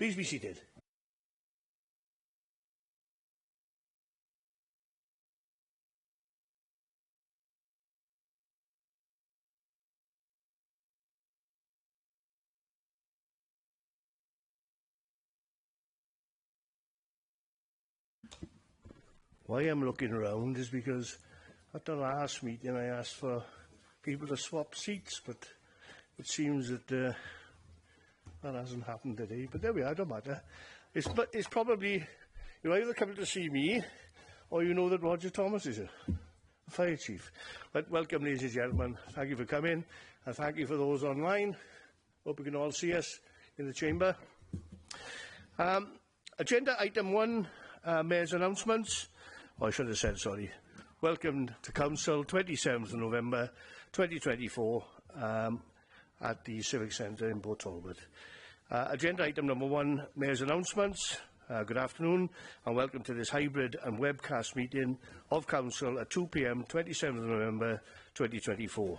Please be seated. Why I'm looking around is because at the last meeting I asked for people to swap seats, but it seems that that hasn't happened today. But there we are, don't matter. It's probably, you either come to see me or you know that Roger Thomas is here, the fire chief. But welcome, ladies and gentlemen. Thank you for coming, and thank you for those online. Hope you can all see us in the chamber. Agenda item 1, Mayor's announcements. Oh, I should have said, sorry. Welcome to Council, 27th of November 2024, at the Civic Centre in Talbot. Agenda item number 1, Mayor's announcements. Good afternoon and welcome to this hybrid and webcast meeting of Council at 2 p.m, 27th of November 2024.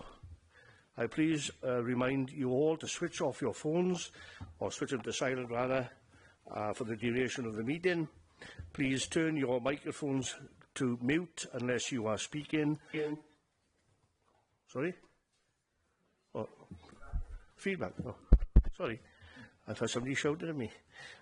I please remind you all to switch off your phones, or switch them to silent rather, for the duration of the meeting. Please turn your microphones to mute unless you are speaking. Sorry? Oh, feedback. Oh, sorry. I thought somebody shouted at me.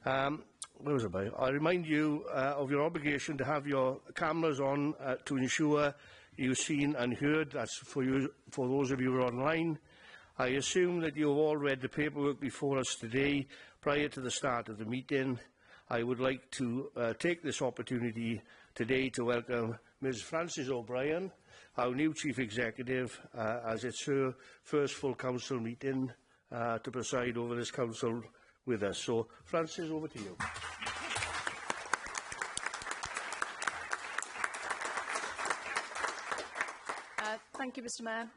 What was it about? I remind you of your obligation to have your cameras on to ensure you've seen and heard. That's for you, for those of you who are online. I assume that you have all read the paperwork before us today prior to the start of the meeting. I would like to take this opportunity today to welcome Ms Frances O'Brien, our new Chief Executive, as it's her first full Council meeting to preside over this Council with us. So, Frances, over to you. Thank you, Mr Mayor,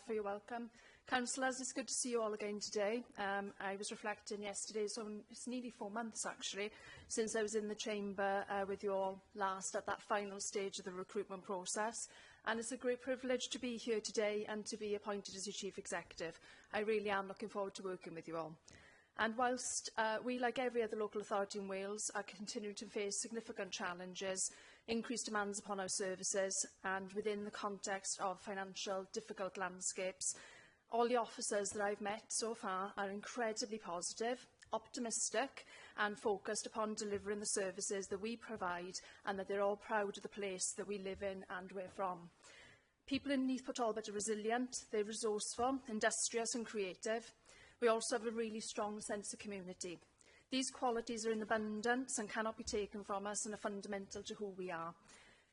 for your welcome. Councillors, it's good to see you all again today. I was reflecting yesterday, so it's nearly 4 months actually, since I was in the chamber with you all last at that final stage of the recruitment process. And it's a great privilege to be here today and to be appointed as your Chief Executive. I really am looking forward to working with you all. And whilst we, like every other local authority in Wales, are continuing to face significant challenges, increased demands upon our services, and within the context of financial difficult landscapes, all the officers that I've met so far are incredibly positive, optimistic and focused upon delivering the services that we provide, and that they're all proud of the place that we live in and we're from. People in Neath Talbot are resilient, they're resourceful, industrious and creative. We also have a really strong sense of community. These qualities are in abundance and cannot be taken from us and are fundamental to who we are.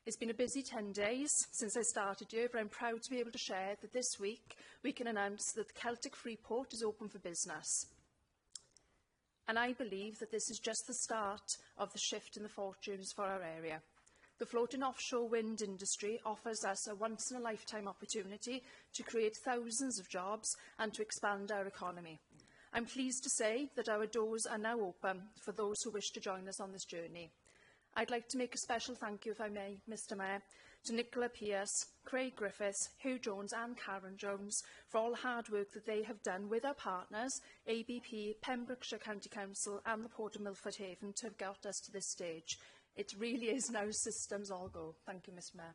It's been a busy 10 days since I started here, but I'm proud to be able to share that this week we can announce that the Celtic Freeport is open for business. And I believe that this is just the start of the shift in the fortunes for our area. The floating offshore wind industry offers us a once-in-a-lifetime opportunity to create thousands of jobs and to expand our economy. I'm pleased to say that our doors are now open for those who wish to join us on this journey. I'd like to make a special thank you, if I may, Mr Mayor, to Nicola Pearce, Craig Griffiths, Hugh Jones and Karen Jones for all the hard work that they have done with our partners, ABP, Pembrokeshire County Council and the Port of Milford Haven to have got us to this stage. It really is now systems all go. Thank you, Mr Mayor.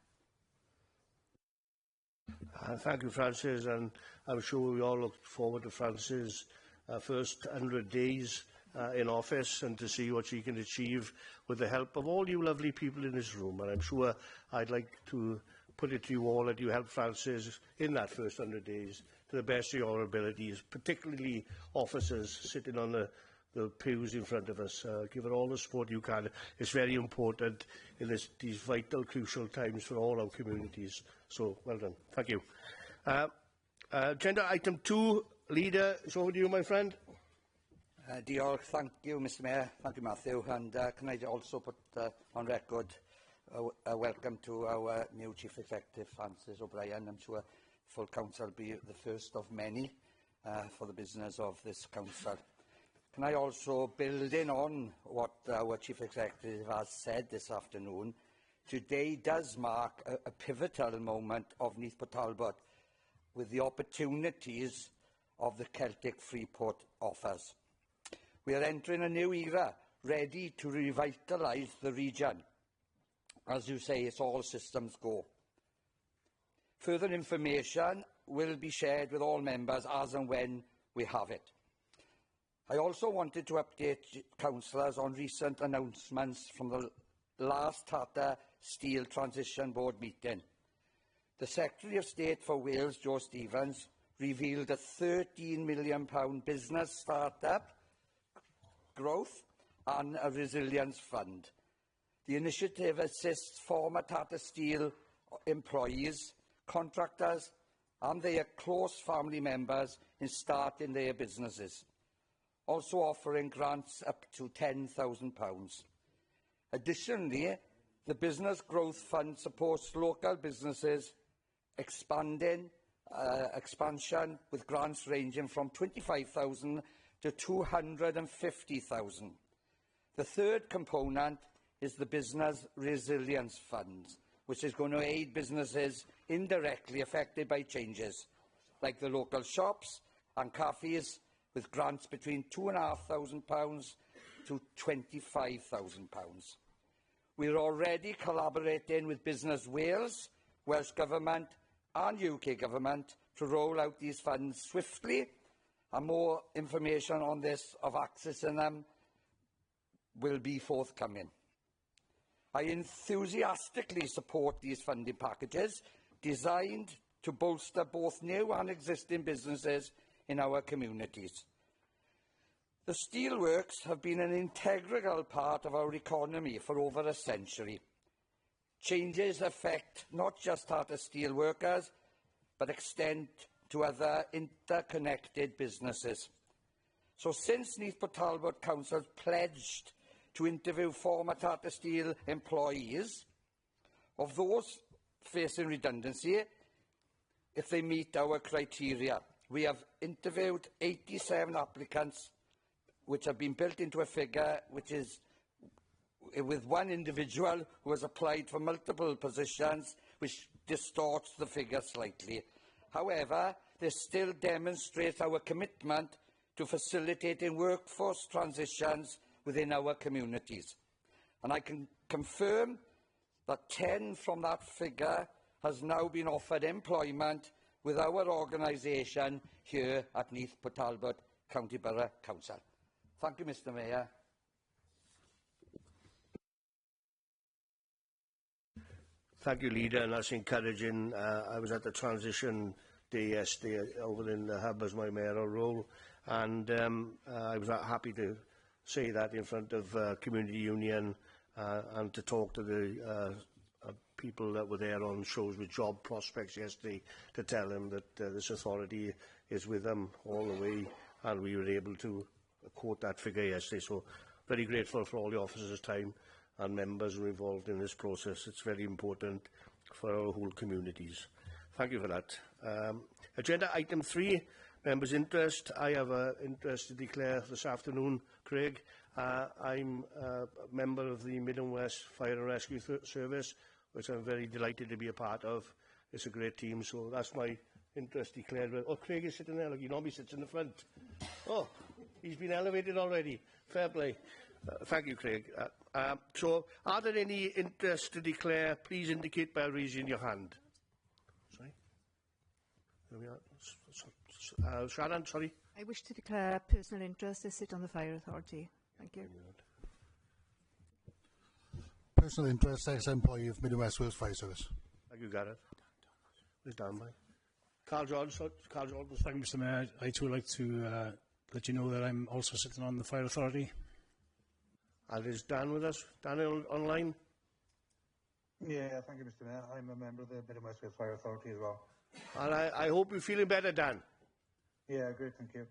Thank you, Frances, and I'm sure we all look forward to Frances' first 100 days in office and to see what she can achieve with the help of all you lovely people in this room. And I'm sure I'd like to put it to you all that you help Frances in that first 100 days to the best of your abilities, particularly officers sitting on the pews in front of us. Give her all the support you can. It's very important in these vital, crucial times for all our communities. So, well done. Thank you. Agenda item 2, Leader, it's over to you, my friend. Diolch, thank you, Mr Mayor. Thank you, Matthew. And can I also put on record a welcome to our new Chief Executive, Frances O'Brien. I'm sure full council will be the first of many for the business of this council. Can I also, building on what our Chief Executive has said this afternoon, today does mark a pivotal moment of Neath Talbot with the opportunities of the Celtic Freeport offers. We are entering a new era, ready to revitalise the region. As you say, it's all systems go. Further information will be shared with all members as and when we have it. I also wanted to update councillors on recent announcements from the last Tata Steel Transition Board meeting. The Secretary of State for Wales, Joe Stevens, revealed a £13 million business start-up growth and a resilience fund. The initiative assists former Tata Steel employees, contractors and their close family members in starting their businesses, also offering grants up to £10,000. Additionally, the Business Growth Fund supports local businesses expansion with grants ranging from £25,000 to £250,000. The third component is the Business Resilience Fund, which is going to aid businesses indirectly affected by changes, like the local shops and cafes, with grants between £2,500 to £25,000. We are already collaborating with Business Wales, Welsh Government and UK Government to roll out these funds swiftly, and more information on this of accessing them will be forthcoming. I enthusiastically support these funding packages designed to bolster both new and existing businesses in our communities. The steelworks have been an integral part of our economy for over a century. Changes affect not just Tata Steel workers, but extend to other interconnected businesses. So since Neath Talbot Council pledged to interview former Tata Steel employees, of those facing redundancy, if they meet our criteria, we have interviewed 87 applicants, which have been built into a figure which is with one individual who has applied for multiple positions, which distorts the figure slightly. However, this still demonstrates our commitment to facilitating workforce transitions within our communities. And I can confirm that 10 from that figure has now been offered employment with our organisation here at Neath Talbot County Borough Council. Thank you, Mr Mayor. Thank you, Leader, and that's encouraging. I was at the transition day yesterday over in the hub as my mayoral role, and I was happy to say that in front of Community Union and to talk to the people that were there on shows with job prospects yesterday, to tell them that this authority is with them all the way, and we were able to quote that figure yesterday. So very grateful for all the officers' time and members who are involved in this process. It's very important for our whole communities. Thank you for that. Agenda item 3, members' interest. I have an interest to declare this afternoon, Craig. I'm a member of the Mid and West Fire and Rescue Service, which I'm very delighted to be a part of. It's a great team, so that's my interest declared. Oh, Craig is sitting there. Look, he normally sits in the front. Oh, he's been elevated already. Fair play. Thank you, Craig. So, are there any interests to declare? Please indicate by raising your hand. Sorry? There we are. Sharon, sorry. I wish to declare personal interest to sit on the Fire Authority. Thank you. Personal interest, ex-employee of Mid and West Wales Fire Service. Thank you, Gareth. Where's Dan, by? Carl Jordan. Thank you, Mr Mayor. I too would like to let you know that I'm also sitting on the Fire Authority. And is Dan with us? Dan online? Yeah, thank you, Mr Mayor. I'm a member of the Mid and West Wales Fire Authority as well. And I hope you're feeling better, Dan. Yeah, great, thank you.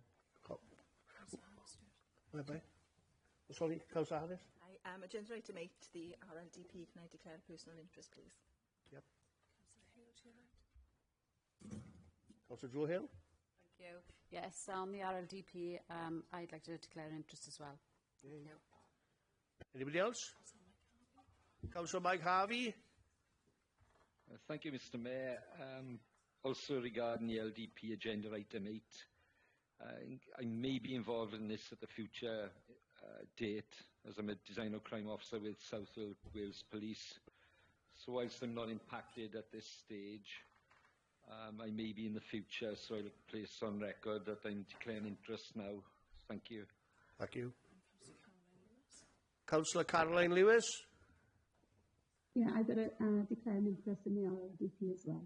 Where sorry, Councillor Harris? I am agenda item 8, the RLDP. Can I declare a personal interest, please? Yep. Councillor Joe Hill? Thank you. Yes, on the RLDP, I'd like to declare an interest as well. Thank you. Anybody else? Councillor Mike Harvey? Thank you, Mr Mayor. Also regarding the LDP agenda item 8, I may be involved in this at a future date, as I'm a designer crime officer with South Wales Police. So whilst I'm not impacted at this stage, I may be in the future, so I'll place on record that I'm declaring interest now. Thank you. Thank you. Councillor Caroline Lewis. Yeah, I've got to declare an interest in the RLDP as well.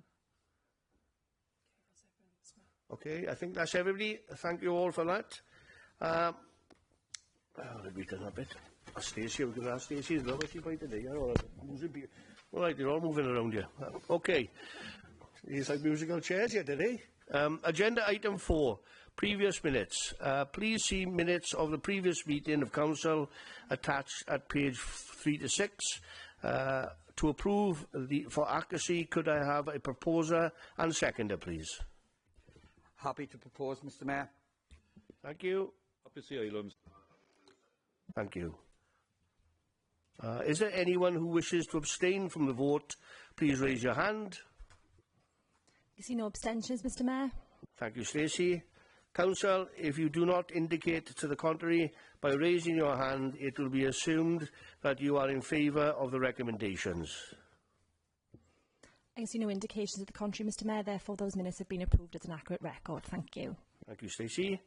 Okay, I think that's everybody. Thank you all for that. I'll read that a bit. Stacey, we're going to ask Stacey as well. What's she by today? All right, they're all moving around here. Okay. It's like musical chairs here today. Agenda item 4, previous minutes. Please see minutes of the previous meeting of Council attached at page 3 to 6. To approve for accuracy, could I have a proposer and seconder, please? Happy to propose, Mr. Mayor. Thank you. Happy to see items. Thank you. Is there anyone who wishes to abstain from the vote? Please raise your hand. You see no abstentions, Mr. Mayor. Thank you, Stacey. Council, if you do not indicate to the contrary by raising your hand, it will be assumed that you are in favour of the recommendations. I see no indications of the contrary, Mr. Mayor. Therefore, those minutes have been approved as an accurate record. Thank you. Thank you, Stacey.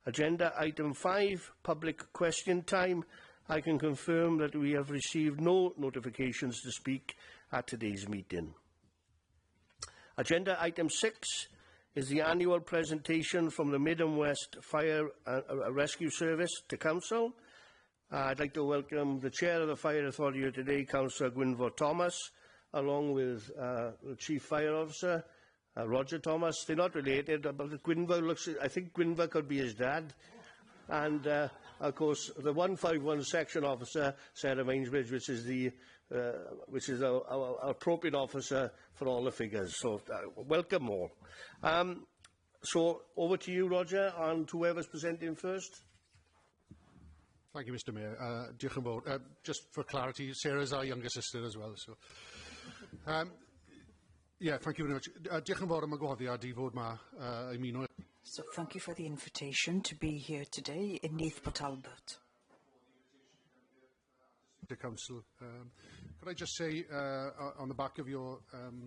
Agenda item 5, public question time. I can confirm that we have received no notifications to speak at today's meeting. Agenda item 6 is the annual presentation from the Mid and West Fire Rescue Service to Council. I'd like to welcome the Chair of the Fire Authority here today, Councillor Gwynfor Thomas, along with the Chief Fire Officer, Roger Thomas. They're not related, but Gwynfor looks, I think Gwynfor could be his dad. And, of course, the 151 Section Officer, Sarah Mainsbridge, which is our appropriate officer for all the figures. So, welcome all. So, over to you, Roger, and whoever's presenting first. Thank you, Mr. Mayor. Diolch yn fawr. Just for clarity, Sarah's our younger sister as well. So, yeah, thank you very much. Diolch yn fawr am y gwahoddiad I fod ma ymuno. So thank you for the invitation to be here today in Neath, Talbot. The Council. Could I just say, on the back of your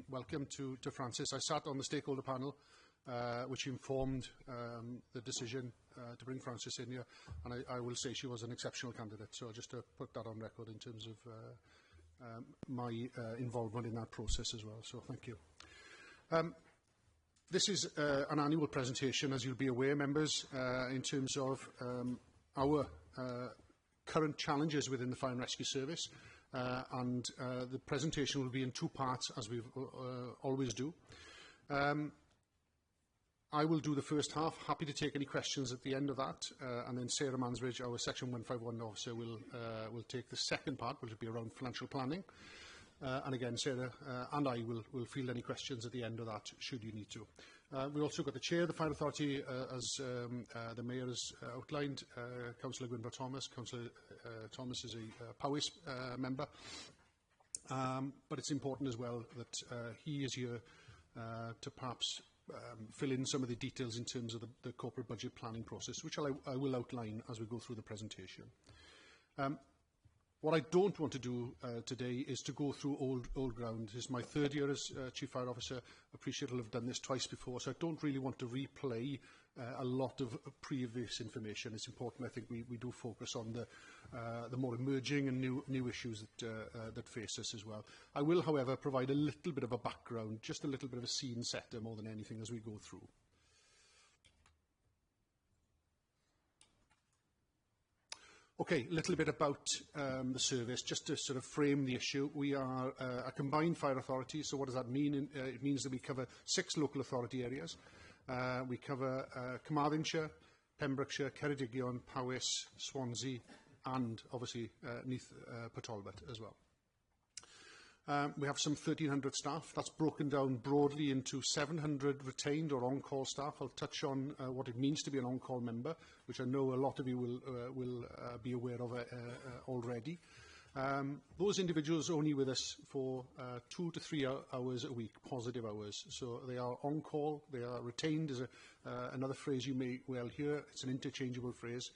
welcome to Frances, I sat on the stakeholder panel, which informed the decision to bring Frances in here, and I will say she was an exceptional candidate. So just to put that on record in terms of my involvement in that process as well. So thank you. This is an annual presentation, as you'll be aware, members, in terms of our current challenges within the Fire and Rescue Service. And the presentation will be in 2 parts, as we always do. I will do the first half. Happy to take any questions at the end of that. And then Sarah Mansbridge, our Section 151 officer, will take the second part, which will be around financial planning. And again, Sarah and I will field any questions at the end of that, should you need to. We've also got the Chair of the Fire Authority, as the Mayor has outlined, Councillor Gwynfor Thomas. Councillor Thomas is a Powys member. But it's important as well that he is here to perhaps fill in some of the details in terms of the corporate budget planning process, which I will outline as we go through the presentation. What I don't want to do today is to go through old ground. This is my 3rd year as Chief Fire Officer. Appreciate I'll have done this twice before, so I don't really want to replay a lot of previous information. It's important, I think, we do focus on the more emerging and new issues that face us as well. I will, however, provide a little bit of a background, just a little bit of a scene setter more than anything as we go through. Okay, a little bit about the service, just to sort of frame the issue. We are a combined fire authority, so what does that mean? It means that we cover 6 local authority areas. We cover Carmarthenshire, Pembrokeshire, Ceredigion, Powys, Swansea, and obviously Neath, Talbot as well. We have some 1,300 staff. That's broken down broadly into 700 retained or on-call staff. I'll touch on what it means to be an on-call member, which I know a lot of you will be aware of already. Those individuals are only with us for 2 to 3 hours a week, positive hours. So they are on call, they are retained, is another phrase you may well hear. It's an interchangeable phrase.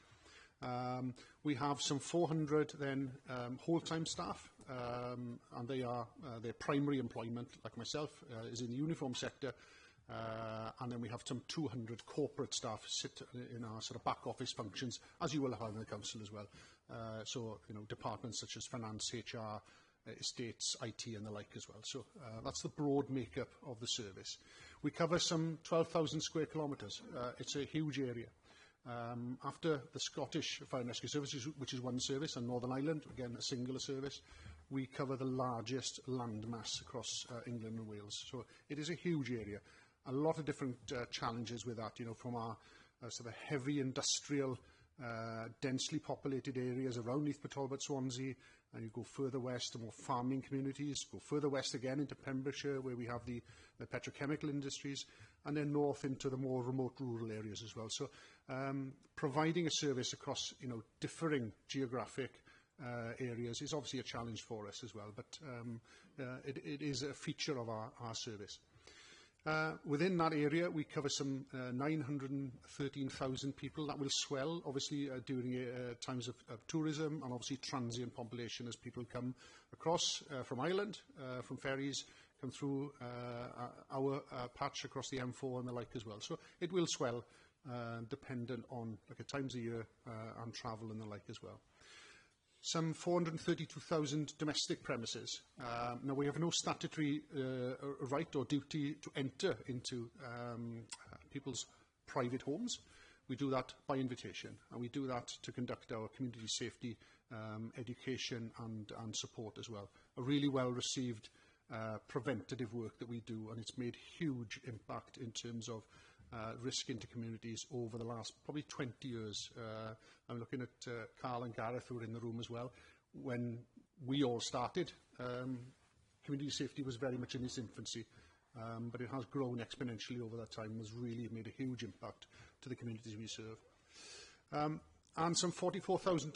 We have some 400 then whole-time staff, and they are their primary employment, like myself, is in the uniform sector. And then we have some 200 corporate staff sit in our sort of back office functions, as you will have in the council as well. So, departments such as finance, HR, estates, IT and the like as well. So that's the broad makeup of the service. We cover some 12,000 square kilometres. It's a huge area. After the Scottish Fire and Rescue Services, which is one service, and Northern Ireland, again a singular service, we cover the largest landmass across England and Wales. So it is a huge area. A lot of different challenges with that, from our sort of heavy industrial, densely populated areas around Neath, Talbot, Swansea, and you go further west to more farming communities, go further west again into Pembrokeshire, where we have the petrochemical industries, and then north into the more remote rural areas as well. So providing a service across, differing geographic areas is obviously a challenge for us as well, but it is a feature of our service. Within that area, we cover some 913,000 people. That will swell, obviously, during times of tourism and obviously transient population as people come across from Ireland, from ferries, come through our patch across the M4 and the like as well. So it will swell, dependent on times of year and travel and the like as well. Some 432,000 domestic premises. Now, we have no statutory right or duty to enter into people's private homes. We do that by invitation, and we do that to conduct our community safety, education and support as well. A really well-received preventative work that we do, and it's made huge impact in terms of risk into communities over the last probably 20 years. I'm looking at Carl and Gareth, who are in the room as well. When we all started, community safety was very much in its infancy, but it has grown exponentially over that time and has really made a huge impact to the communities we serve. And some 44,000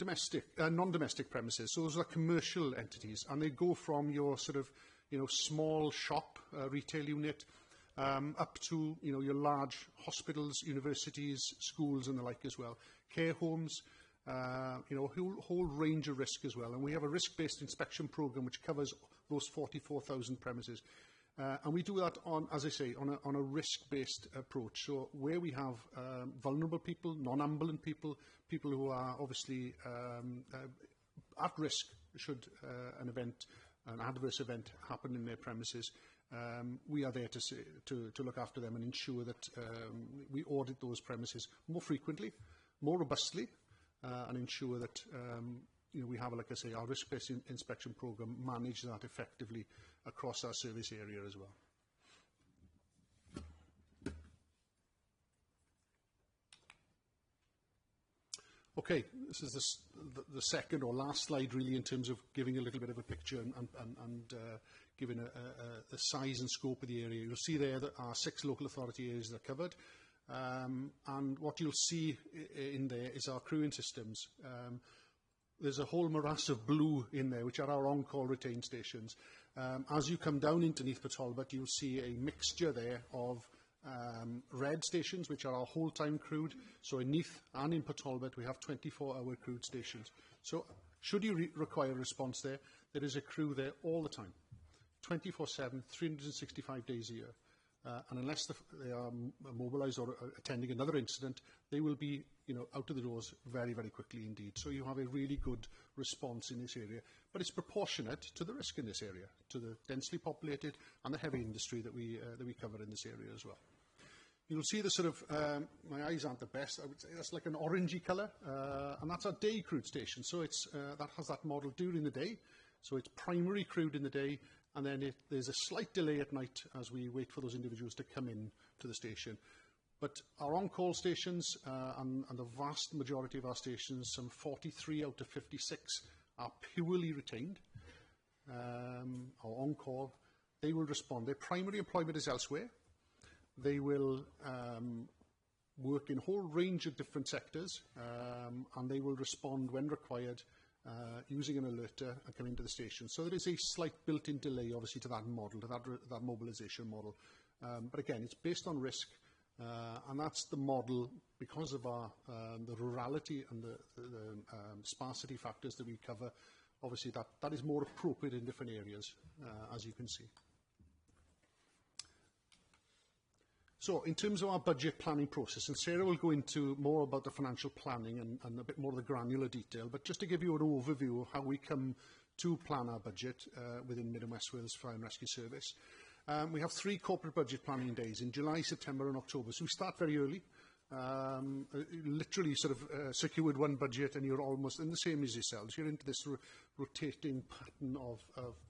non-domestic premises. So those are commercial entities, and they go from your sort of, small shop retail unit up to, your large hospitals, universities, schools and the like as well. Care homes, a whole range of risk as well. And we have a risk-based inspection programme which covers those 44,000 premises. And we do that on, as I say, on a risk-based approach. So where we have vulnerable people, non-ambulant people, people who are obviously at risk should an adverse event happen in their premises, we are there to look after them and ensure that we audit those premises more frequently, more robustly, and ensure that we have, like I say, our risk-based inspection programme manage that effectively across our service area as well. Okay, this is the second or last slide really in terms of giving a little bit of a picture and giving the size and scope of the area. You'll see there that our 6 local authority areas are covered. And what you'll see in there is our crewing systems. There's a whole morass of blue in there, which are our on-call retained stations. As you come down into Neath Talbot, you'll see a mixture there of red stations, which are our whole-time crewed. So in Neath and in Talbot, we have 24-hour crewed stations. So should you require a response there, there is a crew there all the time, 24/7, 365 days a year. And unless they are mobilised or attending another incident, they will be, out of the doors very, very quickly indeed. So you have a really good response in this area, but it's proportionate to the risk in this area, to the densely populated and the heavy industry that we cover in this area as well. You'll see the sort of, my eyes aren't the best, I would say that's like an orangey colour, and that's our day crewed station. So it's that has that model during the day, so it's primary crewed in the day, and then there's a slight delay at night as we wait for those individuals to come in to the station. But our on-call stations and the vast majority of our stations, some 43 out of 56, are purely retained. Or on-call, they will respond. Their primary employment is elsewhere. They will work in a whole range of different sectors, and they will respond when required using an alerter and coming to the station. So there is a slight built-in delay, obviously, to that model, to that mobilisation model. But again, it's based on risk, and that's the model because of our the rurality and the sparsity factors that we cover. Obviously, that is more appropriate in different areas, as you can see. So, in terms of our budget planning process, and Sarah will go into more about the financial planning and a bit more of the granular detail, but just to give you an overview of how we come to plan our budget within Mid and West Wales Fire and Rescue Service. We have 3 corporate budget planning days in July, September and October. So we start very early. Literally sort of secured one budget and you're almost in the same as yourselves. You're into this rotating pattern of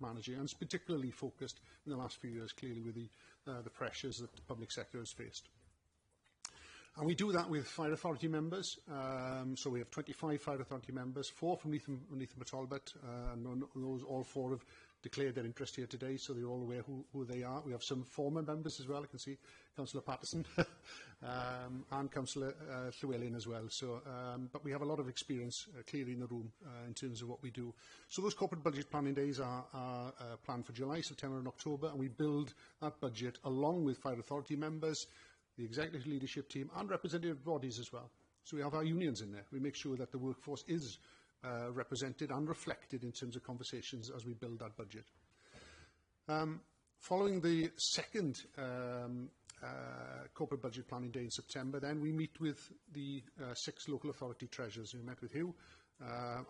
managing, and it's particularly focused in the last few years, clearly, with the pressures that the public sector has faced. And we do that with Fire Authority members. So we have 25 Fire Authority members, 4 from Neath and Talbot, and those all 4 have declared their interest here today, so they're all aware who they are. We have some former members as well. I can see Councillor Patterson and Councillor Llewellyn as well. So, but we have a lot of experience clearly in the room in terms of what we do. So those corporate budget planning days are planned for July, September and October, and we build that budget along with Fire Authority members, the executive leadership team and representative bodies as well. So we have our unions in there. We make sure that the workforce is represented and reflected in terms of conversations as we build that budget. Following the second corporate budget planning day in September, then we meet with the 6 local authority treasurers. We met with Hugh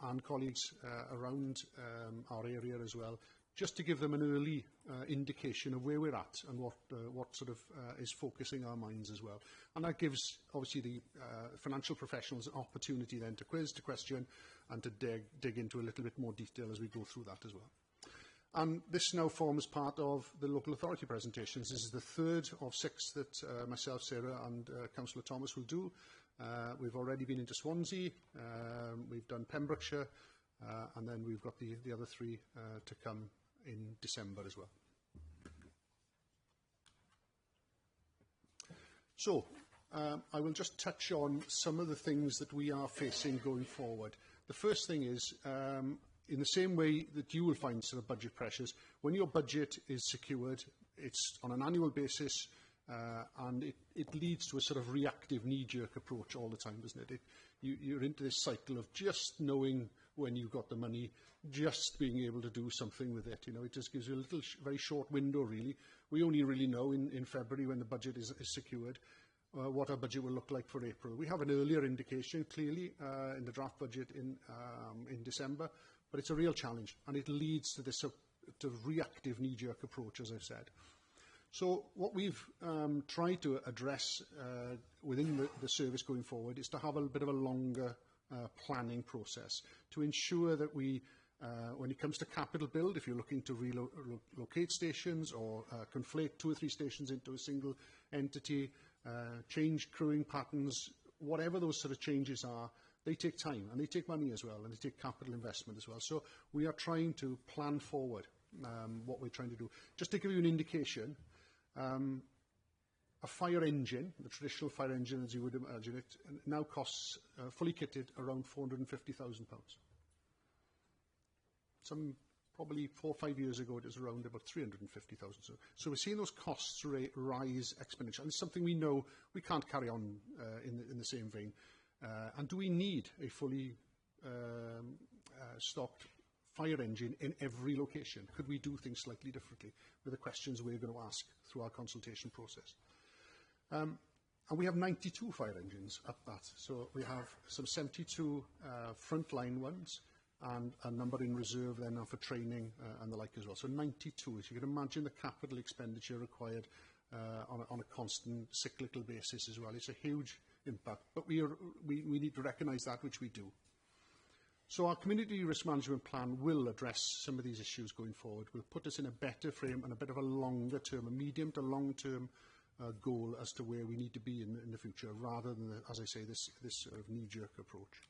and colleagues around our area as well, just to give them an early indication of where we're at and what sort of is focusing our minds as well. And that gives, obviously, the financial professionals an opportunity then to quiz, to question, and to dig into a little bit more detail as we go through that as well. And this now forms part of the local authority presentations. This is the 3rd of 6 that myself, Sarah, and Councillor Thomas will do. We've already been into Swansea, we've done Pembrokeshire, and then we've got the other 3 to come in December as well. So, I will just touch on some of the things that we are facing going forward. The first thing is, in the same way that you will find sort of budget pressures, when your budget is secured, it's on an annual basis, and it leads to a sort of reactive knee-jerk approach all the time, doesn't it? You're into this cycle of just knowing when you've got the money, just being able to do something with it. You know, it just gives you a little very short window, really. We only really know in February, when the budget is secured, what our budget will look like for April. We have an earlier indication, clearly, in the draft budget in December, but it's a real challenge, and it leads to this to reactive knee-jerk approach, as I've said. So what we've tried to address within the service going forward is to have a bit of a longer planning process to ensure that we, when it comes to capital build, if you're looking to relocate stations or conflate 2 or 3 stations into a single entity, change crewing patterns, whatever those sort of changes are, they take time and they take money as well, and they take capital investment as well. So we are trying to plan forward what we're trying to do. Just to give you an indication, a fire engine, the traditional fire engine as you would imagine it, now costs, fully kitted, around £450,000. Probably 4 or 5 years ago, it was around about 350,000. So we're seeing those costs rise exponentially. And it's something we know we can't carry on in the same vein. And do we need a fully stocked fire engine in every location? Could we do things slightly differently? With the questions we're going to ask through our consultation process. And we have 92 fire engines at that. So we have some 72 frontline ones, and a number in reserve then for training and the like as well. So 92. So you can imagine the capital expenditure required on a constant cyclical basis as well. It's a huge impact, but we need to recognise that, which we do. So our community risk management plan will address some of these issues going forward. Will put us in a better frame and a bit of a longer term, a medium to long term goal as to where we need to be in the future, rather than, as I say, this sort of knee-jerk approach.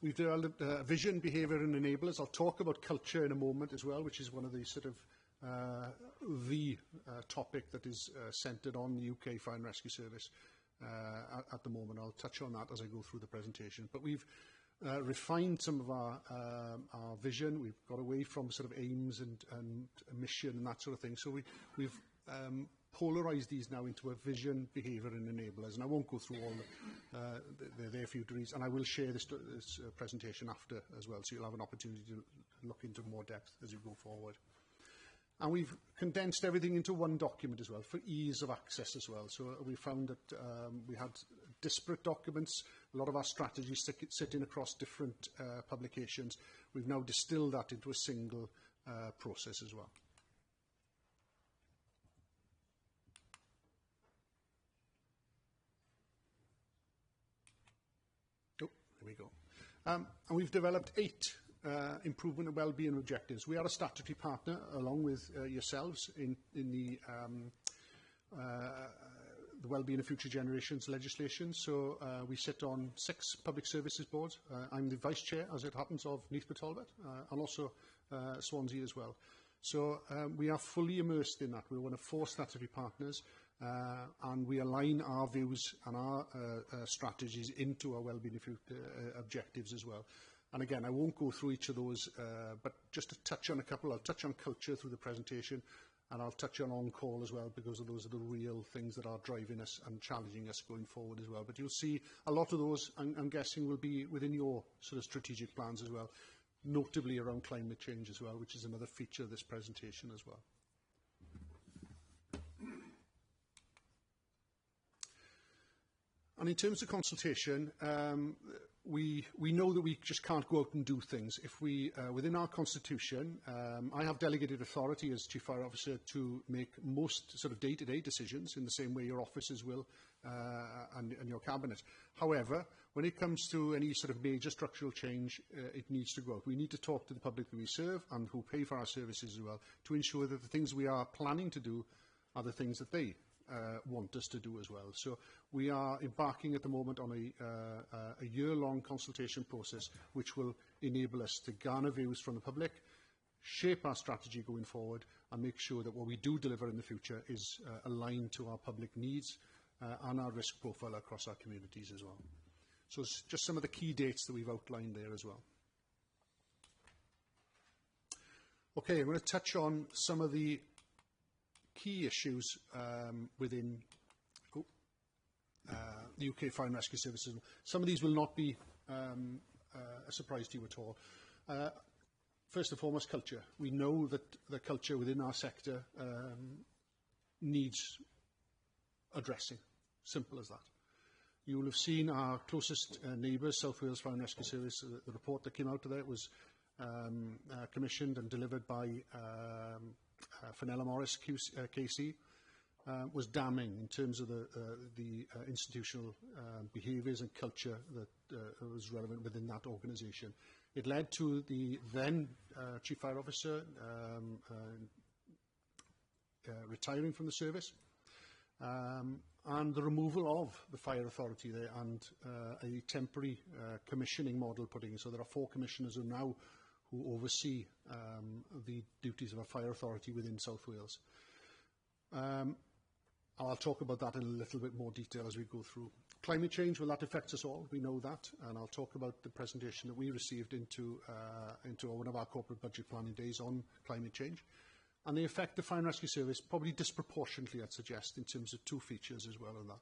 We've developed vision, behaviour and enablers. I'll talk about culture in a moment as well, which is one of the sort of topic that is centred on the UK Fire and Rescue Service at the moment. I'll touch on that as I go through the presentation. But we've refined some of our vision. We've got away from sort of aims and mission and that sort of thing. So we've polarised these now into a vision, behaviour and enablers. And I won't go through all they're there for you to read. And I will share this presentation after as well, so you'll have an opportunity to look into more depth as you go forward. And we've condensed everything into one document as well, for ease of access as well. So we found that we had disparate documents, a lot of our strategies sitting across different publications. We've now distilled that into a single process as well. Oh, there we go. And we've developed 8 improvement and wellbeing objectives. We are a statutory partner along with yourselves in the Wellbeing of Future Generations legislation. So we sit on 6 public services boards. I'm the vice chair, as it happens, of Neath Talbot, and also Swansea as well. So we are fully immersed in that. We're one of 4 statutory partners, and we align our views and our strategies into our wellbeing of future objectives as well. And again, I won't go through each of those, but just to touch on a couple. I'll touch on culture through the presentation, and I'll touch on on-call as well, because those are the real things that are driving us and challenging us going forward as well. But you'll see a lot of those, I'm guessing, will be within your sort of strategic plans as well, notably around climate change as well, which is another feature of this presentation as well. And in terms of consultation, we know that we just can't go out and do things. If we, within our constitution, I have delegated authority as Chief Fire Officer to make most sort of day-to-day decisions in the same way your officers will and your cabinet. However, when it comes to any sort of major structural change, it needs to go out. We need to talk to the public that we serve and who pay for our services as well, to ensure that the things we are planning to do are the things that they want us to do as well. So we are embarking at the moment on a year-long consultation process which will enable us to garner views from the public, shape our strategy going forward, and make sure that what we do deliver in the future is aligned to our public needs and our risk profile across our communities as well. So it's just some of the key dates that we've outlined there as well. Okay, I'm going to touch on some of the key issues within the UK Fire and Rescue Services. Some of these will not be a surprise to you at all. First and foremost, culture. We know that the culture within our sector needs addressing. Simple as that. You will have seen our closest neighbours, South Wales Fire and Rescue Service. The report that came out of there was commissioned and delivered by Fenella Morris KC, was damning in terms of the institutional behaviours and culture that was relevant within that organisation. It led to the then Chief Fire Officer retiring from the service, and the removal of the Fire Authority there, and a temporary commissioning model putting in. So there are 4 commissioners who oversee the duties of a fire authority within South Wales. I'll talk about that in a little bit more detail as we go through. Climate change, well, that affects us all. We know that, and I'll talk about the presentation that we received into one of our corporate budget planning days on climate change. And they affect the Fire and Rescue Service probably disproportionately, I'd suggest, in terms of 2 features as well on that.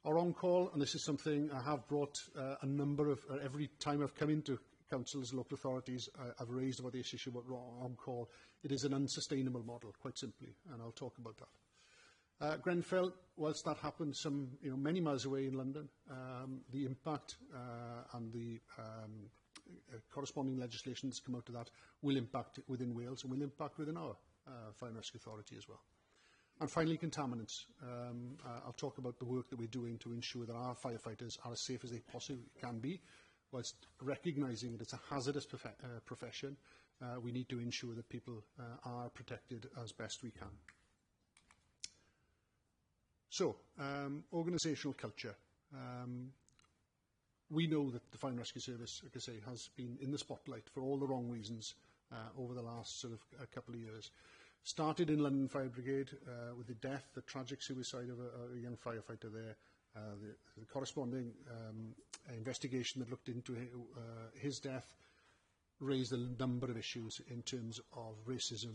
Our on-call, and this is something I have brought a number of, every time I've come into councils, local authorities, I've raised about this issue about on-call. It is an unsustainable model, quite simply, and I'll talk about that. Grenfell, whilst that happened many miles away in London, the impact and the corresponding legislation that's come out of that will impact within Wales and will impact within our Fire and Rescue Authority as well. And finally, contaminants. I'll talk about the work that we're doing to ensure that our firefighters are as safe as they possibly can be, whilst recognising that it's a hazardous profession. We need to ensure that people are protected as best we can. So, organisational culture. We know that the Fire and Rescue Service, like I say, has been in the spotlight for all the wrong reasons over the last sort of a couple of years. Started in London Fire Brigade with the death, the tragic suicide of a young firefighter there, the corresponding investigation that looked into his death raised a number of issues in terms of racism,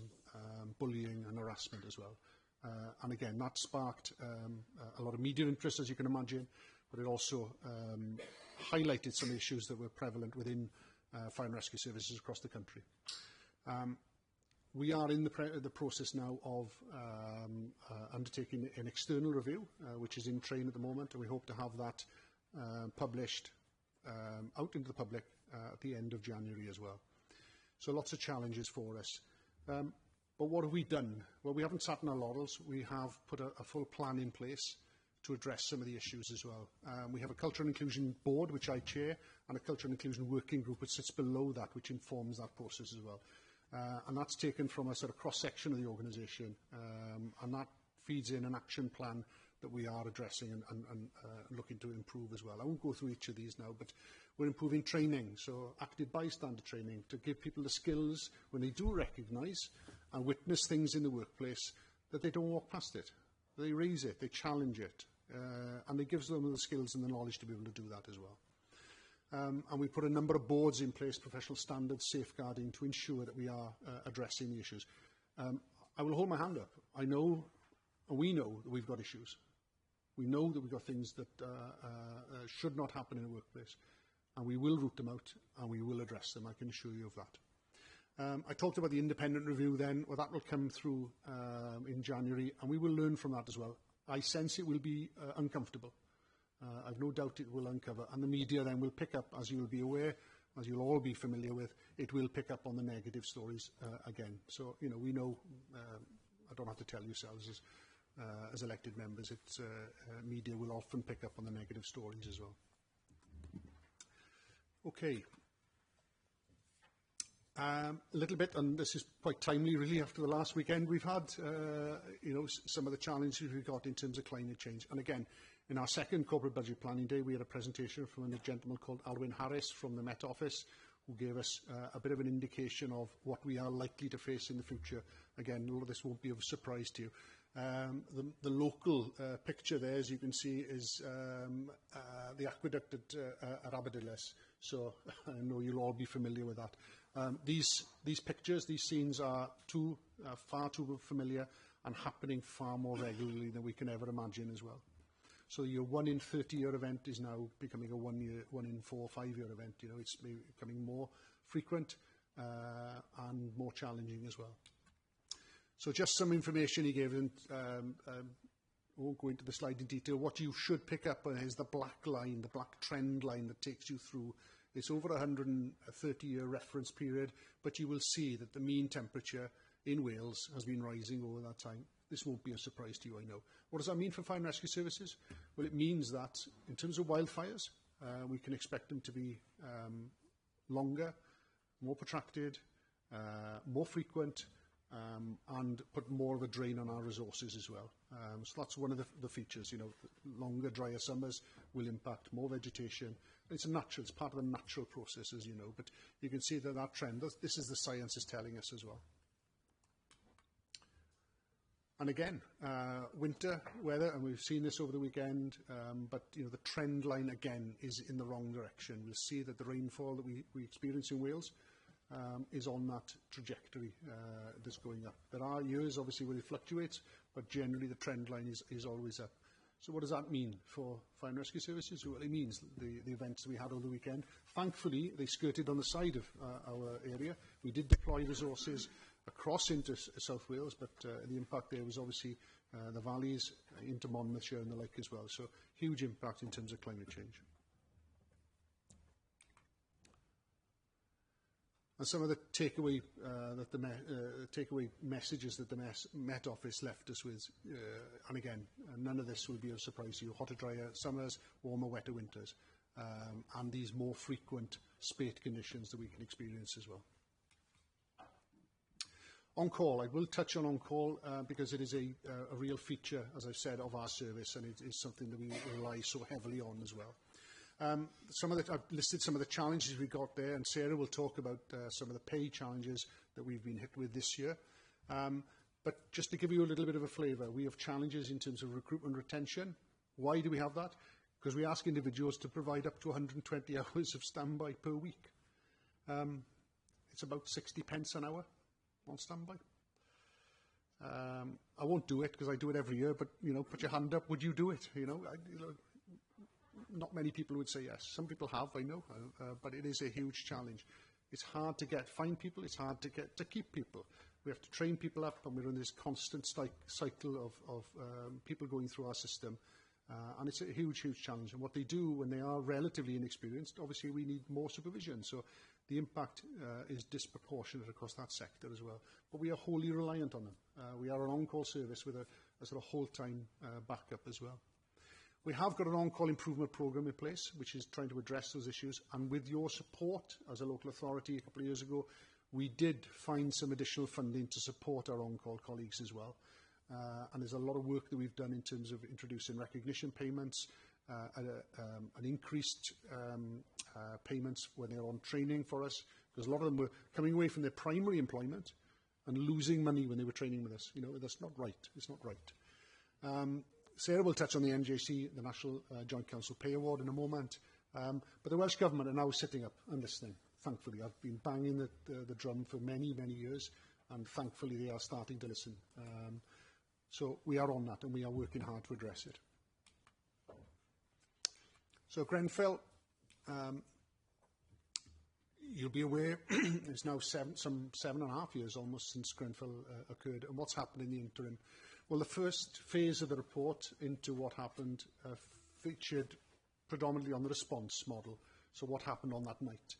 bullying and harassment as well. And again, that sparked a lot of media interest, as you can imagine, but it also highlighted some issues that were prevalent within fire and rescue services across the country. We are in the process now of undertaking an external review, which is in train at the moment, and we hope to have that published out into the public at the end of January as well. So lots of challenges for us. But what have we done? Well, we haven't sat on our laurels. We have put a full plan in place to address some of the issues as well. We have a Culture and Inclusion Board, which I chair, and a Culture and Inclusion Working Group, which sits below that, which informs that process as well. And that's taken from a sort of cross-section of the organisation, and that feeds in an action plan that we are addressing and looking to improve as well. I won't go through each of these now, but we're improving training, so active bystander training, to give people the skills when they do recognise and witness things in the workplace, that they don't walk past it. They raise it, they challenge it, and it gives them the skills and the knowledge to be able to do that as well. And we put a number of boards in place, professional standards, safeguarding, to ensure that we are addressing the issues. I will hold my hand up. I know, and we know, that we've got issues. We know that we've got things that should not happen in a workplace, and we will root them out, and we will address them. I can assure you of that. I talked about the independent review then. Well, that will come through in January, and we will learn from that as well. I sense it will be uncomfortable. I've no doubt it will uncover, and the media then will pick up, as you'll be aware, as you'll all be familiar with, it will pick up on the negative stories again. So, you know, we know, I don't have to tell yourselves as elected members, it's, media will often pick up on the negative stories as well. Okay. A little bit, and this is quite timely really after the last weekend we've had, you know, some of the challenges we've got in terms of climate change. And again, in our second corporate budget planning day, we had a presentation from a gentleman called Alwyn Harris from the Met Office, who gave us a bit of an indication of what we are likely to face in the future. Again, all of this won't be of a surprise to you. The local picture there, as you can see, is the aqueduct at Aberdillis. So I know you'll all be familiar with that. These pictures, these scenes are far too familiar and happening far more regularly than we can ever imagine as well. So your 1 in 30-year event is now becoming a 1 in 4 or 5 year event. You know, it's becoming more frequent and more challenging as well. So just some information he gave, and I won't go into the slide in detail. What you should pick up is the black line, the black trend line that takes you through. It's over a 130-year reference period, but you will see that the mean temperature in Wales has been rising over that time. This won't be a surprise to you, I know. What does that mean for fire and rescue services? Well, it means that in terms of wildfires, we can expect them to be longer, more protracted, more frequent, and put more of a drain on our resources as well. So that's one of the features. You know, longer, drier summers will impact more vegetation. It's natural, it's part of the natural process, as you know, but you can see that trend, this is the science is telling us as well. And again, winter weather, and we've seen this over the weekend, but you know, the trend line again is in the wrong direction. We'll see that the rainfall that we experience in Wales is on that trajectory that's going up. There are years, obviously, where it fluctuates, but generally the trend line is always up. So what does that mean for fire and rescue services? Well, it means the events that we had over the weekend, thankfully, they skirted on the side of our area. We did deploy resources across into South Wales, but the impact there was obviously the valleys into Monmouthshire and the like as well. So huge impact in terms of climate change. And some of the takeaway takeaway messages that the Met Office left us with, and again, none of this will be a surprise to you: hotter, drier summers, warmer, wetter winters, and these more frequent spate conditions that we can experience as well. On call, I will touch on call because it is a real feature, as I've said, of our service, and it is something that we rely so heavily on as well. I've listed some of the challenges we got there, and Sarah will talk about some of the pay challenges that we've been hit with this year. But just to give you a little bit of a flavour, we have challenges in terms of recruitment retention. Why do we have that? because we ask individuals to provide up to 120 hours of standby per week. It's about 60 pence an hour on standby. I won't do it because I do it every year, but, you know, put your hand up, would you do it? You know, not many people would say yes. Some people have, I know, but it is a huge challenge. It's hard to find people, it's hard to keep people. We have to train people up, and we're in this constant cycle of people going through our system. And it's a huge, huge challenge. And what they do when they are relatively inexperienced, obviously we need more supervision. So the impact is disproportionate across that sector as well. But we are wholly reliant on them. We are an on-call service with a sort of whole-time backup as well. We have got an on-call improvement programme in place, which is trying to address those issues. And with your support as a local authority a couple of years ago, we did find some additional funding to support our on-call colleagues as well. And there's a lot of work that we've done in terms of introducing recognition payments, an increased payments when they're on training for us, because a lot of them were coming away from their primary employment and losing money when they were training with us. You know, that's not right. It's not right. Sarah will touch on the NJC, the National Joint Council Pay Award, in a moment. But the Welsh Government are now sitting up and listening, thankfully. I've been banging the drum for many, many years, and thankfully they are starting to listen. So we are on that, and we are working hard to address it. So Grenfell, you'll be aware, it's now some 7.5 years almost since Grenfell occurred, and what's happened in the interim. Well, the first phase of the report into what happened featured predominantly on the response model, so what happened on that night.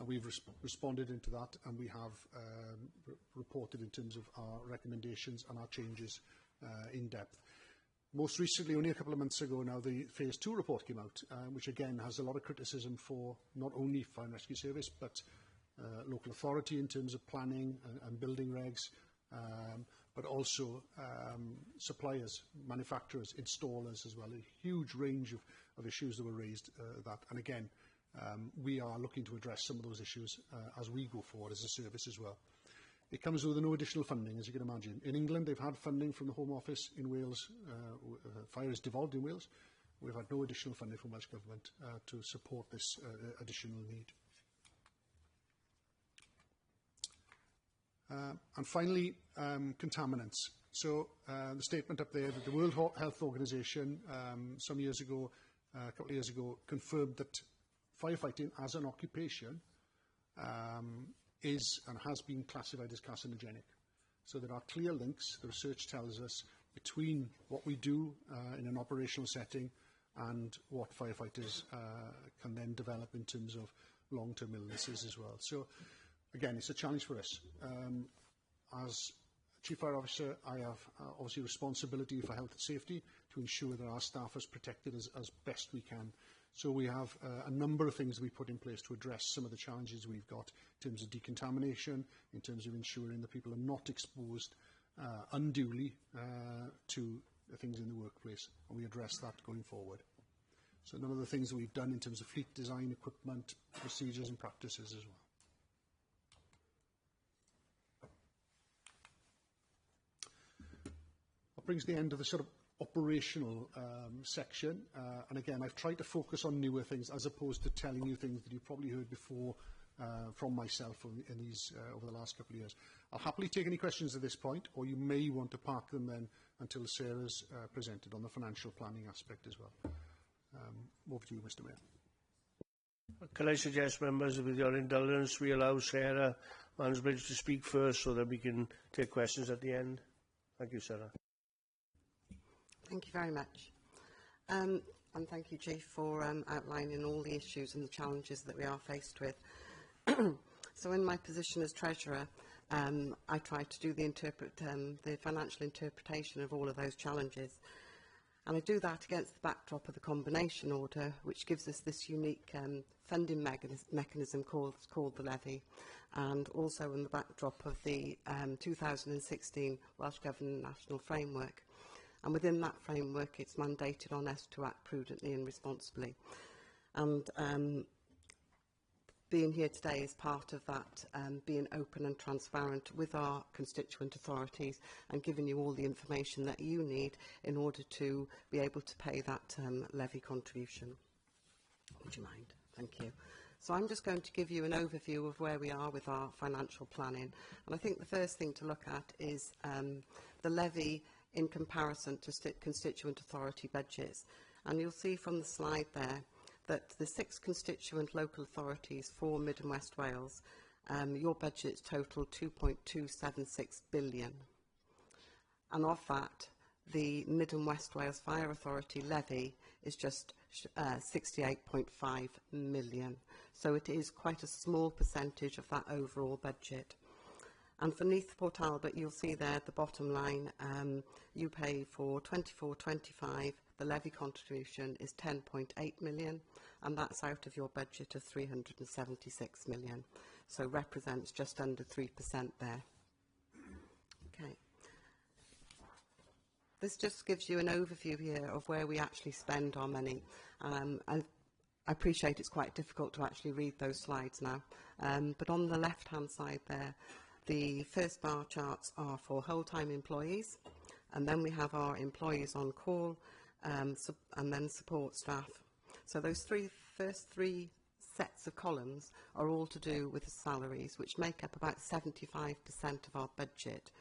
We've responded into that, and we have reported in terms of our recommendations and our changes in depth. Most recently, only a couple of months ago now, the Phase 2 report came out, which again has a lot of criticism for not only Fire and Rescue Service, but local authority in terms of planning and building regs, but also suppliers, manufacturers, installers as well. A huge range of issues that were raised that. And again, we are looking to address some of those issues as we go forward as a service as well. It comes with no additional funding, as you can imagine. In England, they've had funding from the Home Office. In Wales, fire is devolved in Wales. We've had no additional funding from Welsh Government to support this additional need. And finally, contaminants. So the statement up there that the World Health Organization some years ago, a couple of years ago, confirmed that firefighting as an occupation is and has been classified as carcinogenic. So there are clear links, the research tells us, between what we do in an operational setting and what firefighters can then develop in terms of long-term illnesses as well. So again, it's a challenge for us. As Chief Fire Officer, I have obviously responsibility for health and safety to ensure that our staff is protected as best we can. So we have a number of things we put in place to address some of the challenges we've got in terms of decontamination, in terms of ensuring that people are not exposed unduly to things in the workplace, and we address that going forward. So a number of the things that we've done in terms of fleet design, equipment, procedures and practices as well. That brings the end of the sort of operational section, and again, I've tried to focus on newer things as opposed to telling you things that you've probably heard before from myself in these over the last couple of years. I'll happily take any questions at this point, or you may want to park them then until Sarah's presented on the financial planning aspect as well. Over to you, Mr. Mayor. Can I suggest, members, with your indulgence, we allow Sarah Mansbridge to speak first so that we can take questions at the end? Thank you, Sarah. Thank you very much. And thank you, Chief, for outlining all the issues and the challenges that we are faced with. So in my position as Treasurer, I try to do the financial interpretation of all of those challenges. And I do that against the backdrop of the combination order, which gives us this unique funding mechanism called the levy, and also in the backdrop of the 2016 Welsh Government National Framework. And within that framework, it's mandated on us to act prudently and responsibly. And being here today is part of that, being open and transparent with our constituent authorities and giving you all the information that you need in order to be able to pay that levy contribution. Would you mind? Thank you. So I'm just going to give you an overview of where we are with our financial planning. And I think the first thing to look at is the levy in comparison to constituent authority budgets. And you'll see from the slide there that the 6 constituent local authorities for Mid and West Wales, your budgets total 2.276 billion. And of that, the Mid and West Wales Fire Authority levy is just 68.5 million. So it is quite a small percentage of that overall budget. And for Neath Port Talbot, you'll see there at the bottom line, you pay for 24-25, the levy contribution is 10.8 million, and that's out of your budget of 376 million. So represents just under 3% there. Okay. This just gives you an overview here of where we actually spend our money. I appreciate it's quite difficult to actually read those slides now, but on the left-hand side there, the first bar charts are for whole-time employees, and then we have our employees on call, and then support staff. So those first three sets of columns are all to do with the salaries, which make up about 75% of our budget.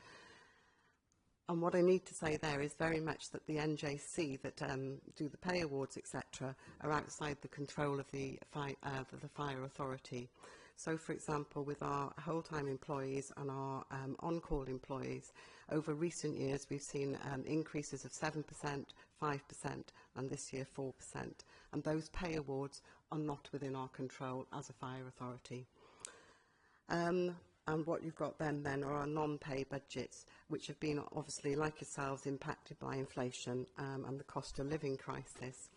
And what I need to say there is very much that the NJC that do the pay awards, etc., are outside the control of the Fire Authority. So, for example, with our whole-time employees and our on-call employees, over recent years we've seen increases of 7%, 5%, and this year 4%. And those pay awards are not within our control as a Fire Authority. And what you've got then are our non-pay budgets, which have been obviously, like yourselves, impacted by inflation and the cost of living crisis.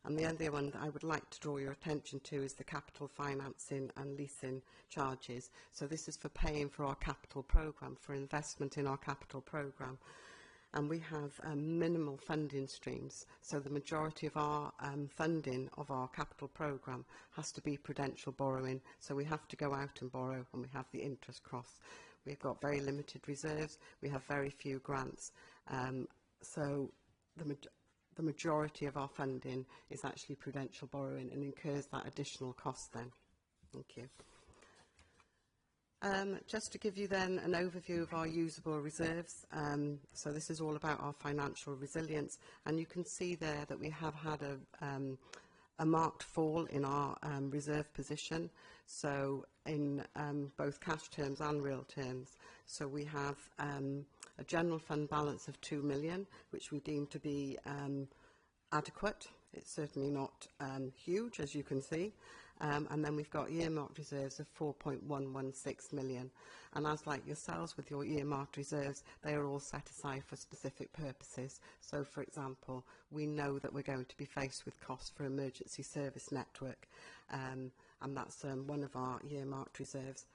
And the other one that I would like to draw your attention to is the capital financing and leasing charges. So this is for paying for our capital programme, for investment in our capital programme. And we have minimal funding streams. So the majority of our funding of our capital programme has to be prudential borrowing. So we have to go out and borrow, and we have the interest costs. We've got very limited reserves. We have very few grants. So the majority of our funding is actually prudential borrowing and incurs that additional cost then. Thank you. Just to give you then an overview of our usable reserves, so this is all about our financial resilience, and you can see there that we have had a marked fall in our reserve position, so in both cash terms and real terms. So we have a general fund balance of 2 million, which we deem to be adequate. It's certainly not huge, as you can see. And then we've got earmarked reserves of 4.116 million. And as like yourselves with your earmarked reserves, they are all set aside for specific purposes. So, for example, we know that we're going to be faced with costs for emergency service network, and that's one of our earmarked reserves.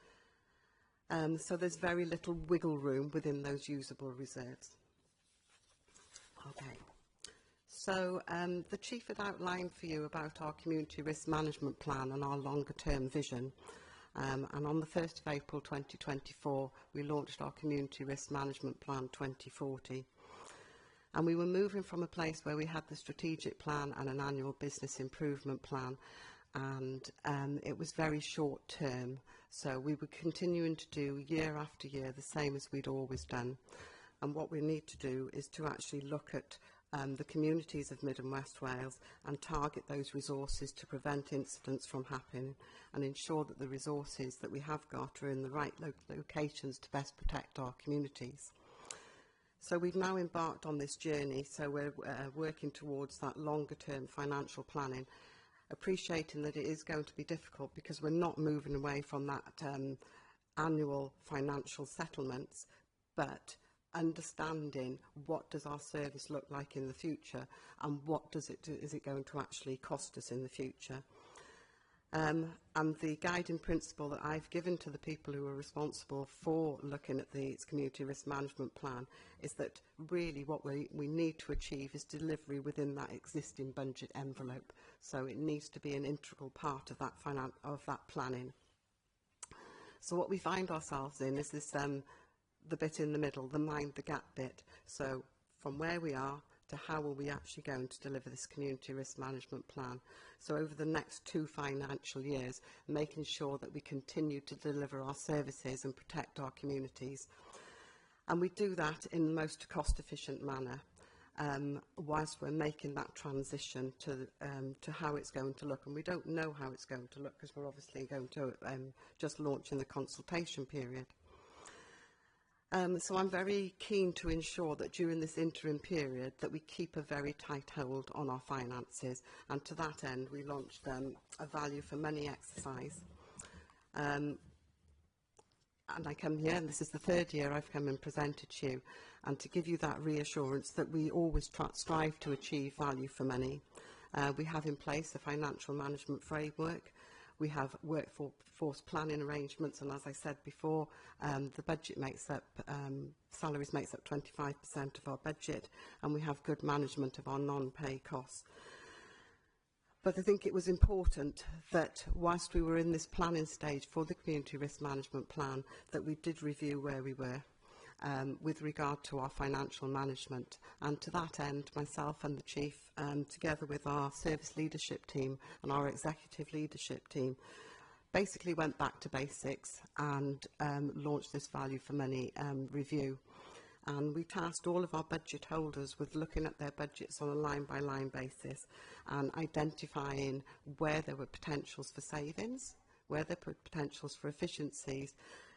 So there's very little wiggle room within those usable reserves. Okay. So the Chief had outlined for you about our community risk management plan and our longer term vision. And on the 1st of April 2024, we launched our community risk management plan 2040. And we were moving from a place where we had the strategic plan and an annual business improvement plan. And it was very short term. So we were continuing to do year after year the same as we'd always done. And what we need to do is to actually look at the communities of Mid and West Wales and target those resources to prevent incidents from happening and ensure that the resources that we have got are in the right locations to best protect our communities. So we've now embarked on this journey, so we're working towards that longer term financial planning, appreciating that it is going to be difficult because we're not moving away from that annual financial settlements, but understanding what does our service look like in the future and what does it do, is it going to actually cost us in the future. And the guiding principle that I've given to the people who are responsible for looking at the community risk management plan is that really what we need to achieve is delivery within that existing budget envelope. So it needs to be an integral part of that planning. So what we find ourselves in is this the bit in the middle, the mind the gap bit. So from where we are to how are we actually going to deliver this community risk management plan. So over the next 2 financial years, making sure that we continue to deliver our services and protect our communities. And we do that in the most cost efficient manner, whilst we're making that transition to how it's going to look. And we don't know how it's going to look because we're obviously going to just launch in the consultation period. So I'm very keen to ensure that during this interim period that we keep a very tight hold on our finances, and to that end we launched a value for money exercise. And I come here, and this is the 3rd year I've come and presented to you, and to give you that reassurance that we always strive to achieve value for money. We have in place a financial management framework. We have workforce planning arrangements, and as I said before, the budget makes up, salaries makes up 25% of our budget, and we have good management of our non-pay costs. But I think it was important that whilst we were in this planning stage for the community risk management plan, that we did review where we were with regard to our financial management. And to that end, myself and the Chief, together with our service leadership team and our executive leadership team, basically went back to basics and launched this value for money review. And we tasked all of our budget holders with looking at their budgets on a line-by-line basis and identifying where there were potentials for savings, where there were potentials for efficiencies,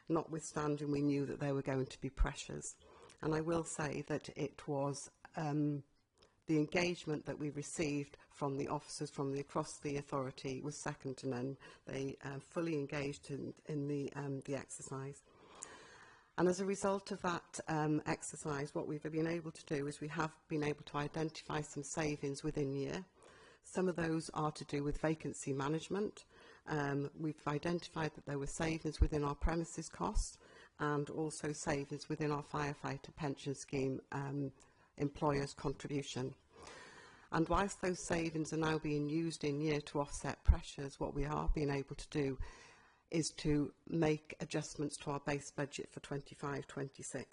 notwithstanding we knew that there were going to be pressures. And I will say that it was the engagement that we received from the officers from across the authority was second to none. They fully engaged in the exercise. And as a result of that exercise, what we've been able to do is we have been able to identify some savings within year. Some of those are to do with vacancy management. We've identified that there were savings within our premises costs and also savings within our firefighter pension scheme employers' contribution. And whilst those savings are now being used in year to offset pressures, what we are being able to do is to make adjustments to our base budget for 25-26.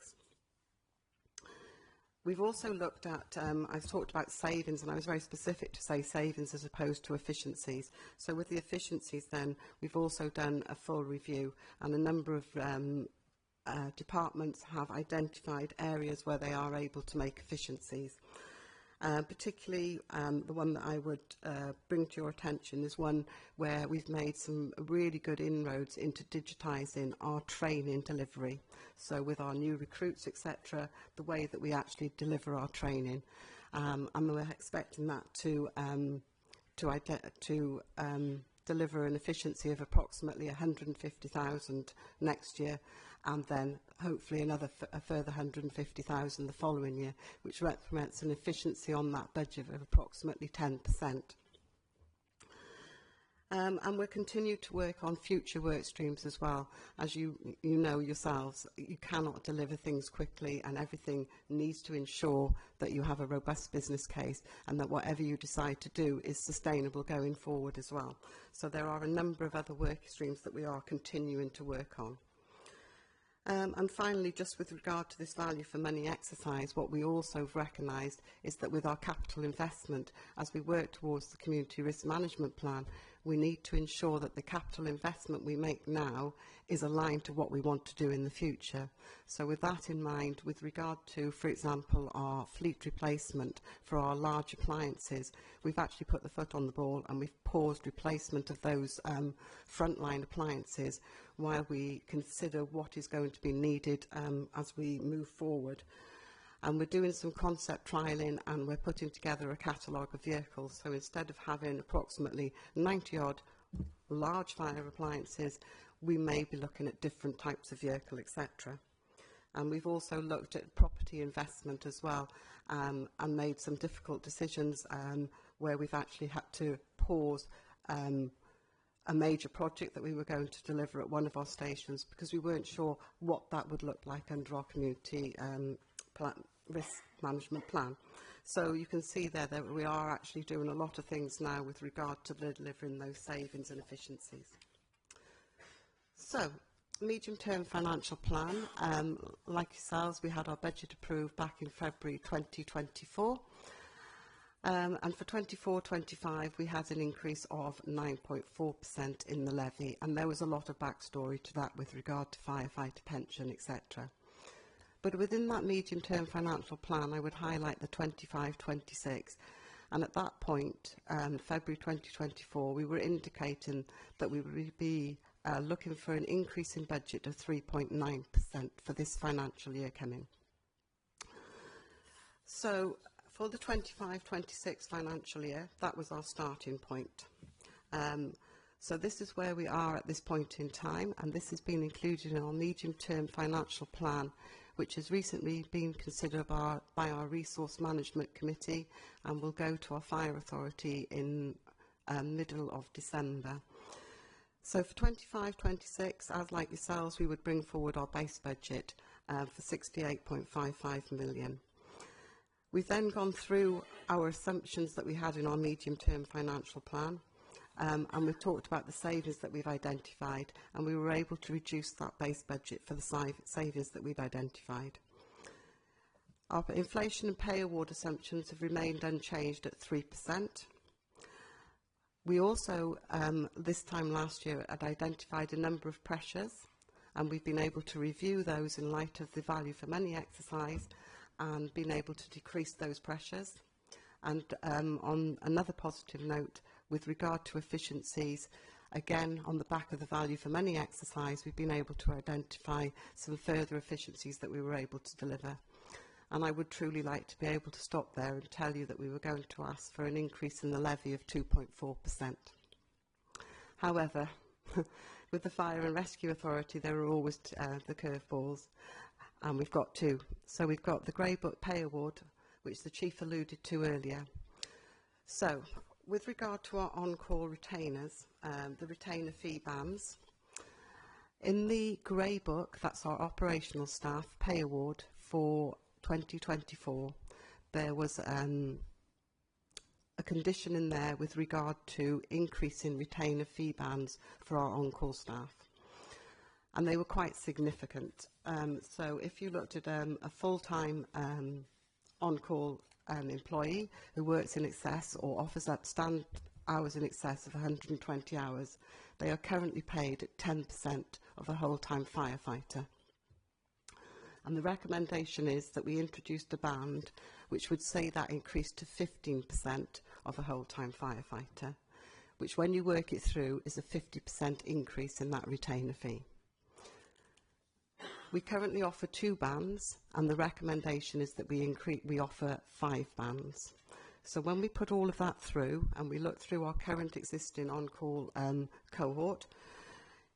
We've also looked at, I've talked about savings, and I was very specific to say savings as opposed to efficiencies. So with the efficiencies then, we've also done a full review, and a number of departments have identified areas where they are able to make efficiencies. Particularly the one that I would bring to your attention is one where we've made some really good inroads into digitising our training delivery. So with our new recruits, etc., the way that we actually deliver our training. And we're expecting that to deliver an efficiency of approximately 150,000 next year, and then hopefully a further 150,000 the following year, which represents an efficiency on that budget of approximately 10%. And we'll continue to work on future work streams as well. As you know yourselves, you cannot deliver things quickly, and everything needs to ensure that you have a robust business case and that whatever you decide to do is sustainable going forward as well. So there are a number of other work streams that we are continuing to work on. And finally, just with regard to this value for money exercise, what we also have recognised is that with our capital investment, as we work towards the community risk management plan, we need to ensure that the capital investment we make now is aligned to what we want to do in the future. So with that in mind, with regard to, for example, our fleet replacement for our large appliances, we've actually put the foot on the ball and we've paused replacement of those frontline appliances while we consider what is going to be needed as we move forward. And we're doing some concept trialling, and we're putting together a catalogue of vehicles. So instead of having approximately 90-odd large fire appliances, we may be looking at different types of vehicle, etc. And we've also looked at property investment as well, and made some difficult decisions where we've actually had to pause a major project that we were going to deliver at one of our stations, because we weren't sure what that would look like under our community risk management plan. So you can see there that we are actually doing a lot of things now with regard to delivering those savings and efficiencies. So, medium-term financial plan. Like yourselves, we had our budget approved back in February 2024. And for 24-25, we had an increase of 9.4% in the levy, and there was a lot of backstory to that with regard to firefighter pension, etc. But within that medium-term financial plan, I would highlight the 25-26, and at that point, February 2024, we were indicating that we would be looking for an increase in budget of 3.9% for this financial year coming. So, for the 25-26 financial year, that was our starting point. So this is where we are at this point in time, and this has been included in our medium-term financial plan, which has recently been considered by our Resource Management Committee and will go to our Fire Authority in middle of December. So for 25-26, as like yourselves, we would bring forward our base budget for 68.55 million. We've then gone through our assumptions that we had in our medium-term financial plan, and we've talked about the savings that we've identified, and we were able to reduce that base budget for the savings that we've identified. Our inflation and pay award assumptions have remained unchanged at 3%. We also, this time last year, had identified a number of pressures, and we've been able to review those in light of the value for money exercise and been able to decrease those pressures. And on another positive note, with regard to efficiencies, again, on the back of the value for money exercise, we've been able to identify some further efficiencies that we were able to deliver. And I would truly like to be able to stop there and tell you that we were going to ask for an increase in the levy of 2.4%. However, with the Fire and Rescue Authority, there are always the curveballs, and we've got two. So we've got the Grey Book Pay Award, which the Chief alluded to earlier. So, with regard to our on-call retainers, the retainer fee bands, in the Grey Book, that's our operational staff pay award for 2024, there was a condition in there with regard to increasing retainer fee bands for our on-call staff. And they were quite significant. So if you looked at a full-time on-call employee who works in excess or offers up stand hours in excess of 120 hours, they are currently paid at 10% of a whole-time firefighter. And the recommendation is that we introduced a band which would say that increase to 15% of a whole-time firefighter, which when you work it through is a 50% increase in that retainer fee. We currently offer 2 bands, and the recommendation is that we offer 5 bands. So when we put all of that through, and we look through our current existing on-call cohort,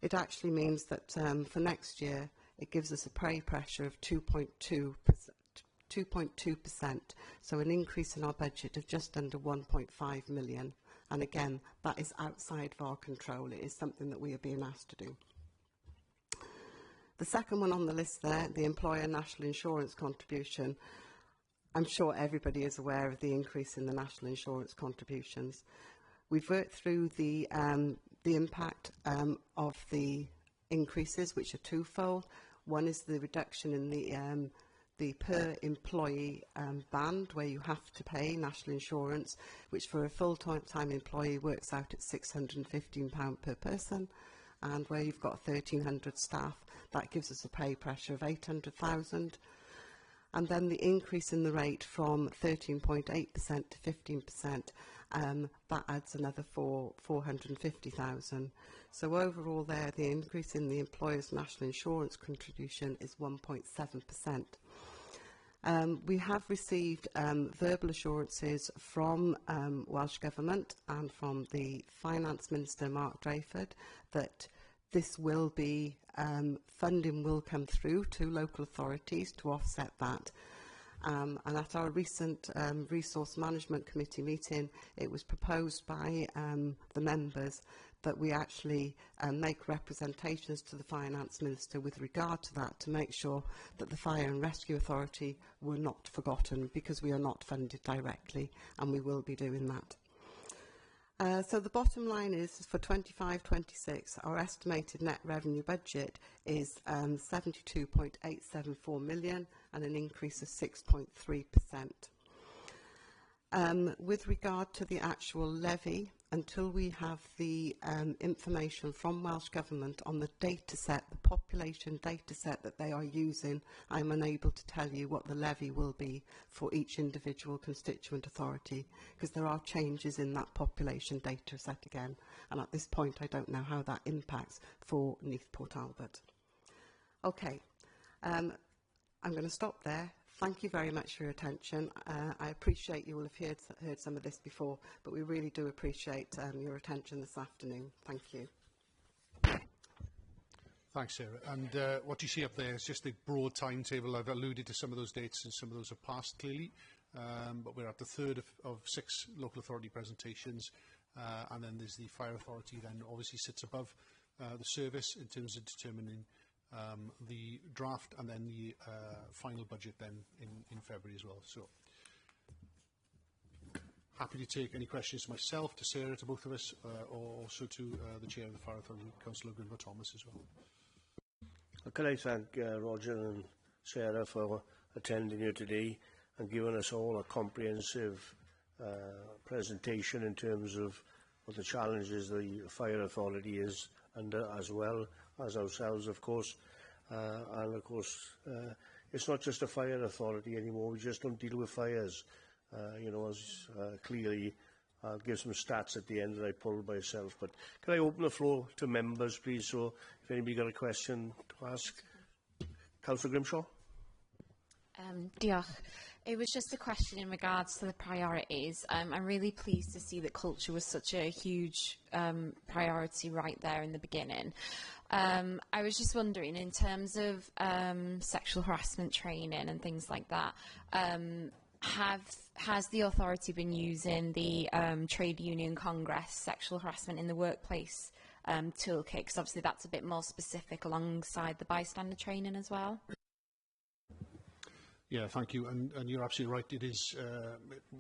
it actually means that for next year, it gives us a pay pressure of 2.2%, so an increase in our budget of just under 1.5 million. And again, that is outside of our control. It is something that we are being asked to do. The second one on the list there, the employer national insurance contribution, I'm sure everybody is aware of the increase in the national insurance contributions. We've worked through the impact of the increases, which are twofold. One is the reduction in the per employee band, where you have to pay national insurance, which for a full-time employee works out at £615 per person. And where you've got 1,300 staff, that gives us a pay pressure of 800,000. And then the increase in the rate from 13.8% to 15%, that adds another 450,000. So overall there, the increase in the employer's national insurance contribution is 1.7%. We have received verbal assurances from Welsh Government and from the Finance Minister, Mark Drayford, that this will be, funding will come through to local authorities to offset that. And at our recent Resource Management Committee meeting, it was proposed by the members that we actually make representations to the Finance Minister with regard to that, to make sure that the Fire and Rescue Authority were not forgotten, because we are not funded directly, and we will be doing that. So the bottom line is, for 25-26, our estimated net revenue budget is 72.874 million, and an increase of 6.3%. With regard to the actual levy, until we have the information from Welsh Government on the data set, the population data set that they are using, I'm unable to tell you what the levy will be for each individual constituent authority, because there are changes in that population data set again, and at this point I don't know how that impacts for Neath Port Talbot. Okay, I'm going to stop there. Thank you very much for your attention. I appreciate you will have heard some of this before, but we really do appreciate your attention this afternoon. Thank you. Thanks, Sarah. And what you see up there is just the broad timetable. I've alluded to some of those dates, and some of those have passed clearly. But we're at the third of 6 local authority presentations, and then there's the Fire Authority. Then obviously sits above the service in terms of determining the draft, and then the final budget then in February as well. So happy to take any questions to myself, to Sarah, to both of us, or also to the Chair of the Fire Authority, Councillor Grimber Thomas, as well. Can I thank Roger and Sarah for attending here today and giving us all a comprehensive presentation in terms of what the challenges the Fire Authority is under, as well as ourselves, of course. And of course, it's not just a fire authority anymore. We just don't deal with fires. You know, as clearly, I'll give some stats at the end that I pulled myself. But can I open the floor to members, please? So if anybody got a question to ask. Councillor Grimshaw. Diolch. It was just a question in regards to the priorities. I'm really pleased to see that culture was such a huge priority right there in the beginning. I was just wondering, in terms of sexual harassment training and things like that, has the authority been using the Trade Union Congress Sexual Harassment in the Workplace toolkit? Because obviously that's a bit more specific alongside the bystander training as well. Yeah, thank you. And you're absolutely right. It is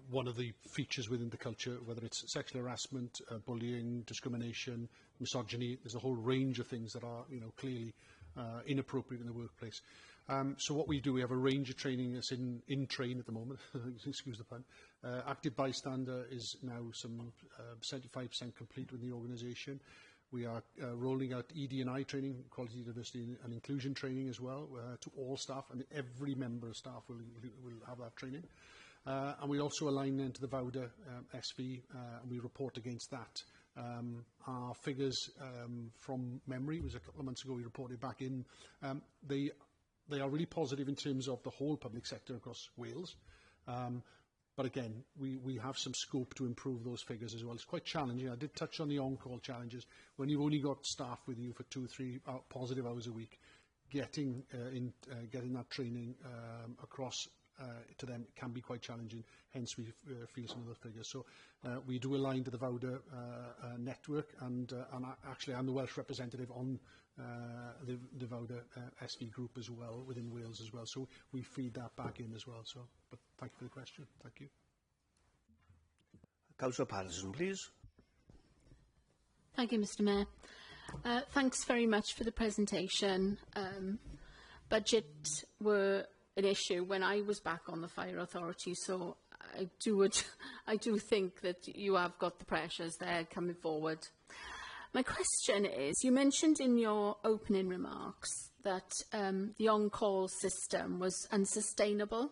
one of the features within the culture, whether it's sexual harassment, bullying, discrimination, misogyny. There's a whole range of things that are, you know, clearly inappropriate in the workplace. So what we do, we have a range of training that's in train at the moment. Excuse the pun. Active bystander is now some 75% complete with the organisation. We are rolling out ED&I training, Equality, Diversity and Inclusion training as well, to all staff, and every member of staff will have that training. And we also align then to the VAUDA SV, and we report against that. Our figures from memory, it was a couple of months ago we reported back in, they are really positive in terms of the whole public sector across Wales. But again, we have some scope to improve those figures as well. It's quite challenging. I did touch on the on-call challenges. When you've only got staff with you for 2 or 3 positive hours a week, getting that training across to them can be quite challenging. Hence, we feel some of the figures. So we do align to the VAUDA network, and actually I'm the Welsh representative on the VAUDA SV group as well, within Wales as well. So we feed that back in as well. So, but thank you for the question. Thank you. Councillor Patterson, please. Thank you, Mr. Mayor. Thanks very much for the presentation. Budget were an issue when I was back on the Fire Authority, so I do think that you have got the pressures there coming forward. My question is, you mentioned in your opening remarks that the on-call system was unsustainable.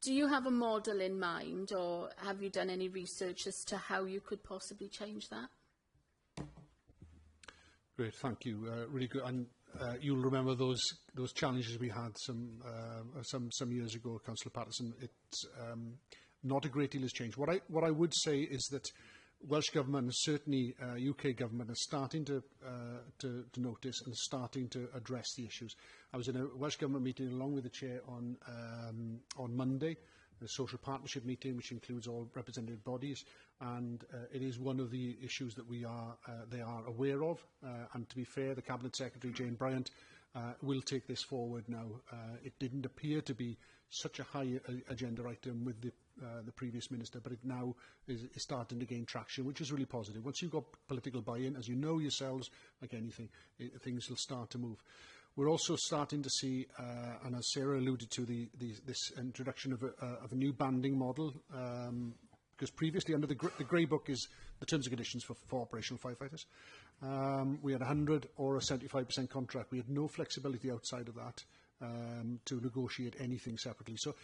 Do you have a model in mind, or have you done any research as to how you could possibly change that? Great, thank you. Really good. And you'll remember those challenges we had some years ago, Councillor Patterson. It's not a great deal has changed. What I would say is that Welsh Government, and certainly UK Government, are starting to notice and starting to address the issues. I was in a Welsh Government meeting along with the Chair on Monday, a social partnership meeting, which includes all representative bodies, and it is one of the issues that they are aware of. And to be fair, the Cabinet Secretary, Jane Bryant, will take this forward now. It didn't appear to be such a high agenda item with the previous minister, but it now is starting to gain traction, which is really positive. Once you've got political buy-in, as you know yourselves, like anything, things will start to move. We're also starting to see, and as Sarah alluded to, this introduction of a new banding model, because previously under the Grey Book is the terms and conditions for operational firefighters. We had 100 or a 75% contract. We had no flexibility outside of that to negotiate anything separately. So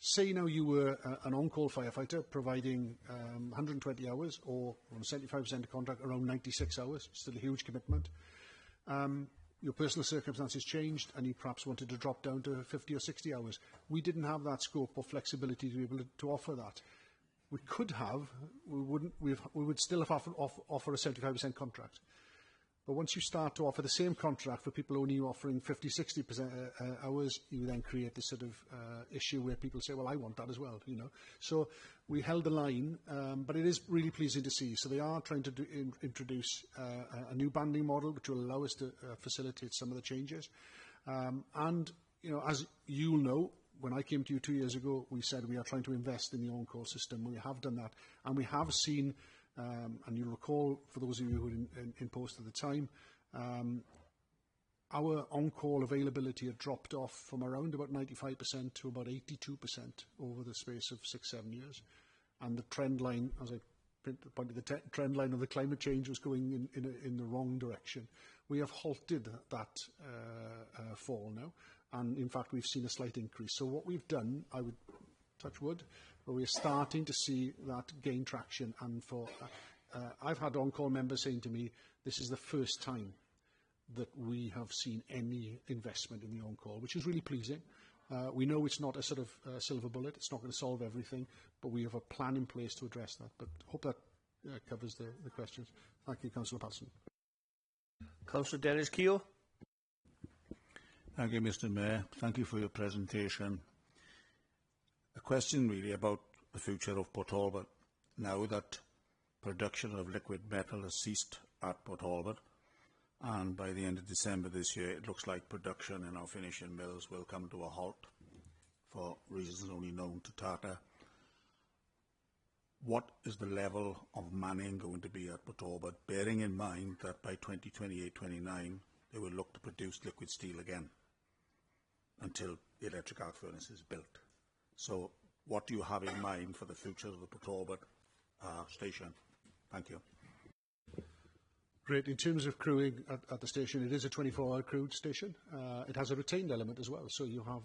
say now you were an on-call firefighter providing 120 hours, or on a 75% contract around 96 hours, still a huge commitment. Your personal circumstances changed and you perhaps wanted to drop down to 50 or 60 hours. We didn't have that scope or flexibility to be able to offer that. We could have, we would still have offer a 75% contract. But once you start to offer the same contract for people only offering 50, 60% hours, you then create this sort of issue where people say, well, I want that as well, you know. So we held the line, but it is really pleasing to see. So they are trying to introduce a new banding model, which will allow us to facilitate some of the changes. And, you know, as you'll know, when I came to you 2 years ago, we said we are trying to invest in the on-call system. We have done that, and we have seen, and you'll recall, for those of you who were in post at the time, our on-call availability had dropped off from around about 95% to about 82% over the space of 6-7 years. And the trend line, as I pointed, the trend line of the climate change was going in the wrong direction. We have halted that fall now, and in fact we've seen a slight increase. So what we've done, I would touch wood, but we're starting to see that gain traction. And for I've had on-call members saying to me, this is the first time that we have seen any investment in the on-call, which is really pleasing. We know it's not a sort of silver bullet, it's not going to solve everything, but we have a plan in place to address that. But hope that covers the questions. Thank you, Councillor Patterson. Councillor Dennis Keogh. Thank you, Mr. Mayor. Thank you for your presentation. A question really about the future of Port Talbot. Now that production of liquid metal has ceased at Port Talbot, and by the end of December this year, it looks like production in our finishing mills will come to a halt for reasons only known to Tata. What is the level of manning going to be at Port Talbot, bearing in mind that by 2028-29 they will look to produce liquid steel again until the electric arc furnace is built? So what do you have in mind for the future of the Port Talbot station? Thank you. Great. In terms of crewing at the station, it is a 24-hour crewed station. It has a retained element as well. So you have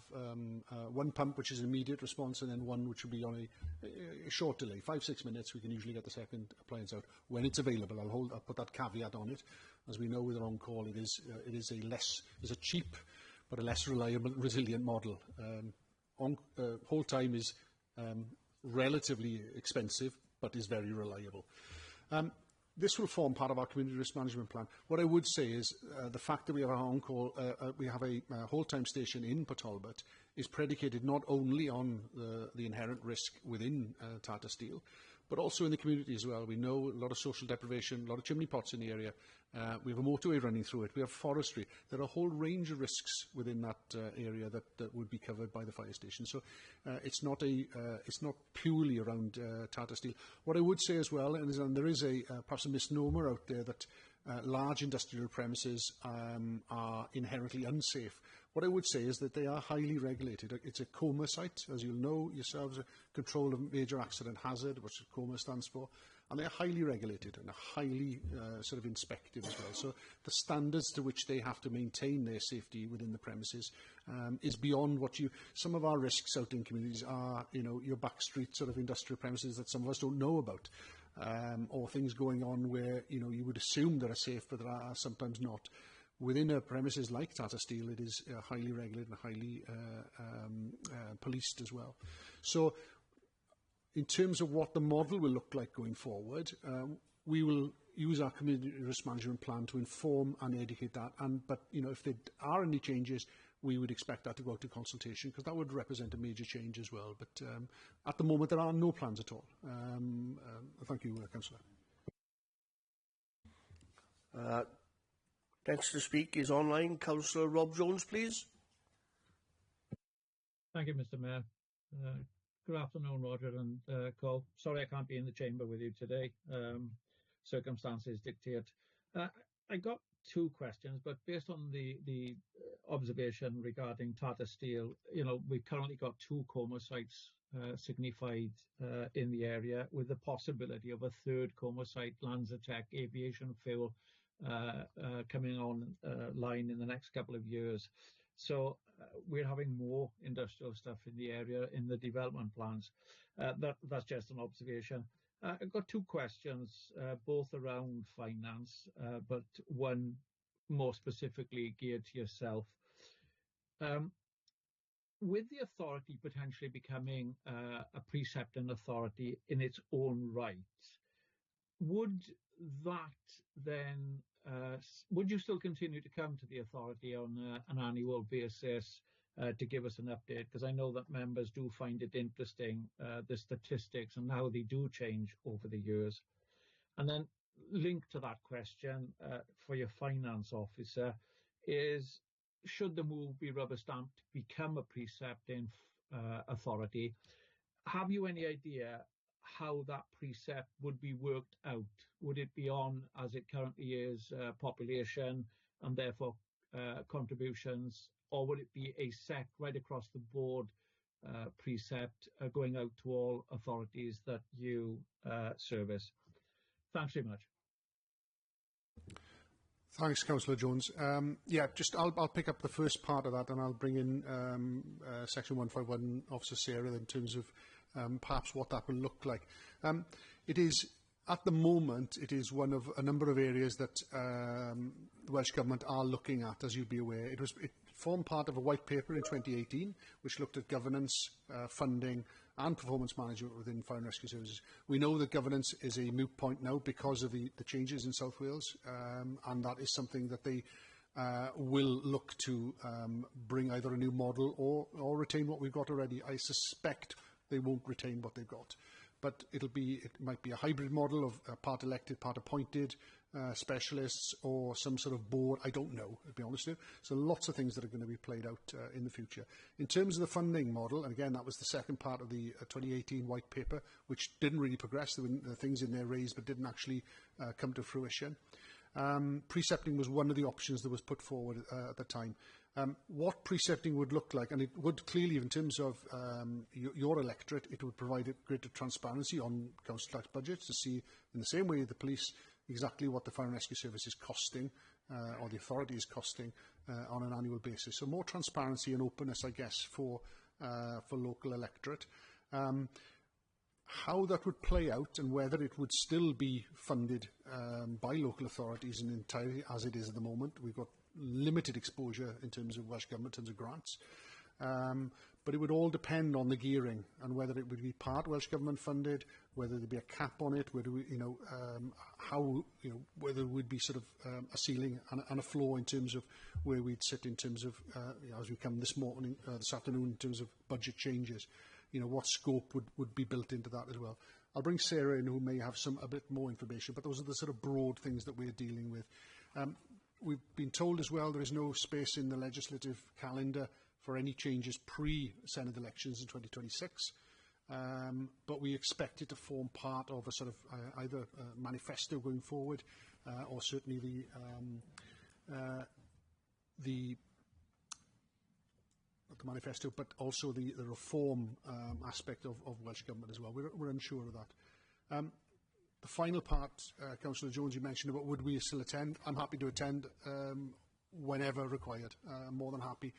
one pump which is immediate response, and then one which will be on a short delay, 5-6 minutes. We can usually get the second appliance out when it's available. I'll put that caveat on it. As we know with an on-call, it is a cheap but a less reliable, resilient model. Whole time is relatively expensive, but is very reliable. This will form part of our community risk management plan. What I would say is the fact that we have we have a whole-time station in Port Talbot is predicated not only on the inherent risk within Tata Steel, but also in the community as well. We know a lot of social deprivation, a lot of chimney pots in the area. We have a motorway running through it. We have forestry. There are a whole range of risks within that area that would be covered by the fire station. So it's not purely around Tata Steel. What I would say as well, and there is perhaps a misnomer out there that large industrial premises are inherently unsafe. What I would say is that they are highly regulated. It's a COMA site, as you'll know yourselves, Control of Major Accident Hazard, which COMA stands for, and they are highly regulated and highly sort of inspected as well. So the standards to which they have to maintain their safety within the premises is beyond what some of our risks out in communities are, you know, your backstreet sort of industrial premises that some of us don't know about, or things going on where, you know, you would assume that are safe, but there are sometimes not. Within a premises like Tata Steel, it is highly regulated and highly policed as well. So in terms of what the model will look like going forward, we will, use our community risk management plan to inform and educate that. But if there are any changes, we would expect that to go out to consultation, because that would represent a major change as well. But at the moment, there are no plans at all. Thank you, Councillor. Next to speak is online. Councillor Rob Jones, please. Thank you, Mr. Mayor. Good afternoon, Roger and Cole. Sorry I can't be in the chamber with you today. Circumstances dictate. I got two questions, but based on the observation regarding Tata Steel, we've currently got 2 coma sites signified in the area, with the possibility of a 3rd coma site, Lanzatech Aviation Fuel, coming on line in the next couple of years. So we're having more industrial stuff in the area in the development plans. That's just an observation. I've got 2 questions, both around finance, but one more specifically geared to yourself. With the authority potentially becoming a precepting authority in its own right, would that then would you still continue to come to the authority on an annual basis to give us an update? Because I know that members do find it interesting, the statistics and how they do change over the years. And then linked to that question for your finance officer is, should the move be rubber stamped to become a precepting authority, have you any idea how that precept would be worked out? Would it be on, as it currently is, population and therefore contributions, or would it be a set right across the board precept going out to all authorities that you service? Thanks very much. Thanks, Councillor Jones. I'll pick up the first part of that, and I'll bring in Section 151 Officer Sarah in terms of perhaps what that will look like. It is, at the moment, it is one of a number of areas that the Welsh Government are looking at, as you'd be aware. It formed part of a white paper in 2018, which looked at governance, funding and performance management within fire and rescue services. We know that governance is a moot point now because of the changes in South Wales, and that is something that they will look to bring either a new model or retain what we've got already. I suspect they won't retain what they've got, but it might be a hybrid model of part elected, part appointed specialists, or some sort of board. I don't know, to be honest with you. So lots of things that are going to be played out in the future. In terms of the funding model, and again, that was the second part of the 2018 white paper, which didn't really progress. There were things in there raised, but didn't actually come to fruition. Precepting was one of the options that was put forward at the time. What precepting would look like, and it would clearly, in terms of your electorate, it would provide greater transparency on council tax budgets to see, in the same way the police, exactly what the fire and rescue service is costing, or the authority is costing on an annual basis. So more transparency and openness, I guess, for local electorate. How that would play out and whether it would still be funded by local authorities in entirety as it is at the moment. We've got limited exposure in terms of Welsh Government, in terms of grants. But it would all depend on the gearing and whether it would be part Welsh Government funded, whether there'd be a cap on it, whether we, whether it would be sort of a ceiling and a floor in terms of where we'd sit in terms of as we come this afternoon in terms of budget changes. What scope would be built into that as well. I'll bring Sarah in, who may have a bit more information, but those are the sort of broad things that we're dealing with. We've been told as well there is no space in the legislative calendar for any changes pre-Senate elections in 2026, but we expect it to form part of a sort of either a manifesto going forward, or certainly not the manifesto, but also the reform aspect of Welsh Government as well. We're unsure of that. The final part, Councillor Jones, you mentioned about would we still attend. I'm happy to attend whenever required. I'm more than happy.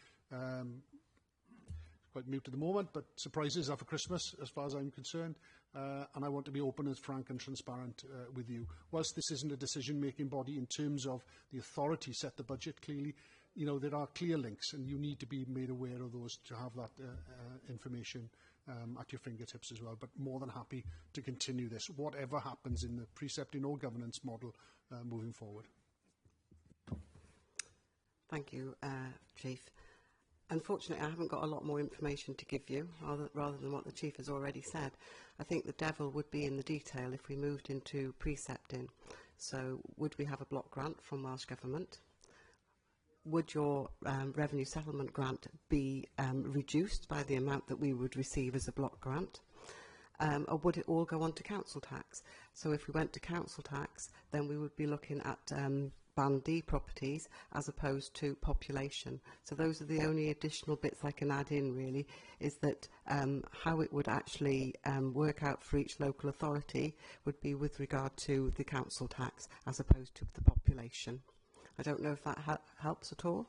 Quite mute at the moment, but surprises are for Christmas as far as I'm concerned. And I want to be open and frank and transparent with you. Whilst this isn't a decision-making body in terms of the authority set the budget, clearly, there are clear links, and you need to be made aware of those to have that information at your fingertips as well, but more than happy to continue this, whatever happens in the precepting or governance model moving forward. Thank you, Chief. Unfortunately, I haven't got a lot more information to give you, rather than what the Chief has already said. I think the devil would be in the detail if we moved into precepting. So, would we have a block grant from Welsh Government? Would your revenue settlement grant be reduced by the amount that we would receive as a block grant? Or would it all go on to council tax? So if we went to council tax, then we would be looking at Band D properties as opposed to population. So those are the only additional bits I can add in, really, is that how it would actually work out for each local authority would be with regard to the council tax as opposed to the population. I don't know if that helps at all.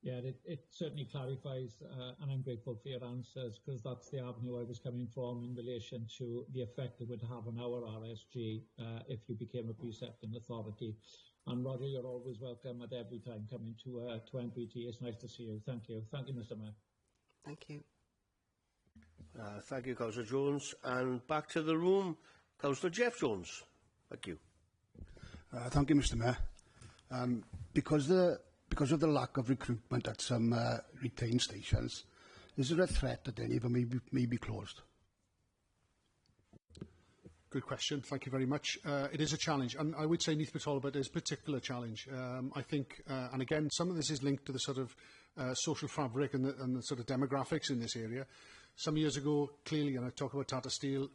Yeah, it certainly clarifies, and I'm grateful for your answers, because that's the avenue I was coming from in relation to the effect it would have on our RSG if you became a precepting authority. And Roger, you're always welcome at every time coming to NPT. It's nice to see you. Thank you. Thank you, Mr. Mayor. Thank you. Thank you, Councillor Jones. And back to the room, Councillor Jeff Jones. Thank you. Thank you, Mr. Mayor. Because of the lack of recruitment at some retained stations, is there a threat that any of them may be closed? Good question. Thank you very much. It is a challenge, and I would say Neath Talbot is a particular challenge. I think, and again, some of this is linked to the sort of social fabric and the sort of demographics in this area. Some years ago, clearly, and I talk about Tata Steel,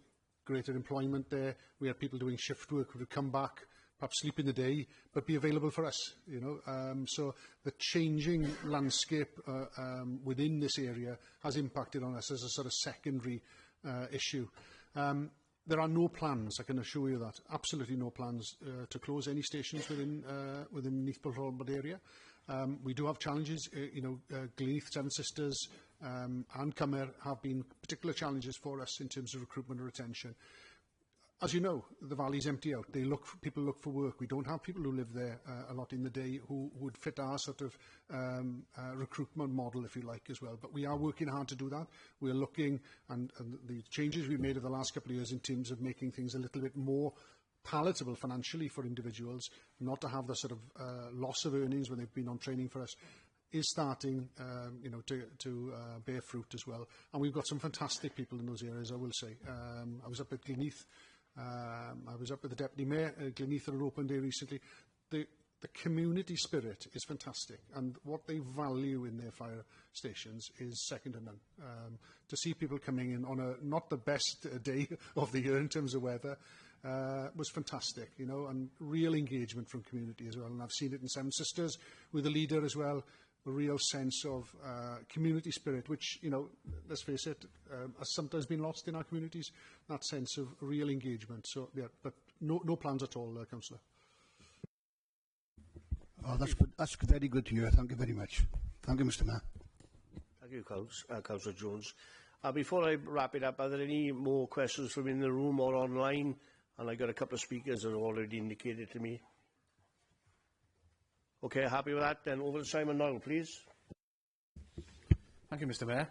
greater employment there. We had people doing shift work who would come back, perhaps sleep in the day, but be available for us, you know. So the changing landscape within this area has impacted on us as a sort of secondary issue. There are no plans, I can assure you that, absolutely no plans to close any stations within Neath Talbot area. We do have challenges, Neath, Seven Sisters and Cymru have been particular challenges for us in terms of recruitment and retention. As you know, the valley's empty out. People look for work. We don't have people who live there a lot in the day who would fit our sort of recruitment model, if you like, as well. But we are working hard to do that. We're looking, and the changes we've made over the last couple of years in terms of making things a little bit more palatable financially for individuals, not to have the sort of loss of earnings when they've been on training for us, is starting, to bear fruit as well. And we've got some fantastic people in those areas, I will say. I was up at Neath. I was up with the Deputy Mayor, Neath, at an open day recently. The community spirit is fantastic, and what they value in their fire stations is second to none. To see people coming in on not the best day of the year in terms of weather was fantastic, and real engagement from community as well. And I've seen it in Seven Sisters with the leader as well. A real sense of community spirit, which, let's face it, has sometimes been lost in our communities, that sense of real engagement. So, yeah, but no plans at all, Councillor. Oh, that's good. That's very good to hear. Thank you very much. Thank you, Mr. Mayor. Thank you, Councillor Jones. Before I wrap it up, are there any more questions from in the room or online? And I got a couple of speakers that have already indicated to me. Okay, happy with that? Then over to Simon Noel, please. Thank you, Mr. Mayor.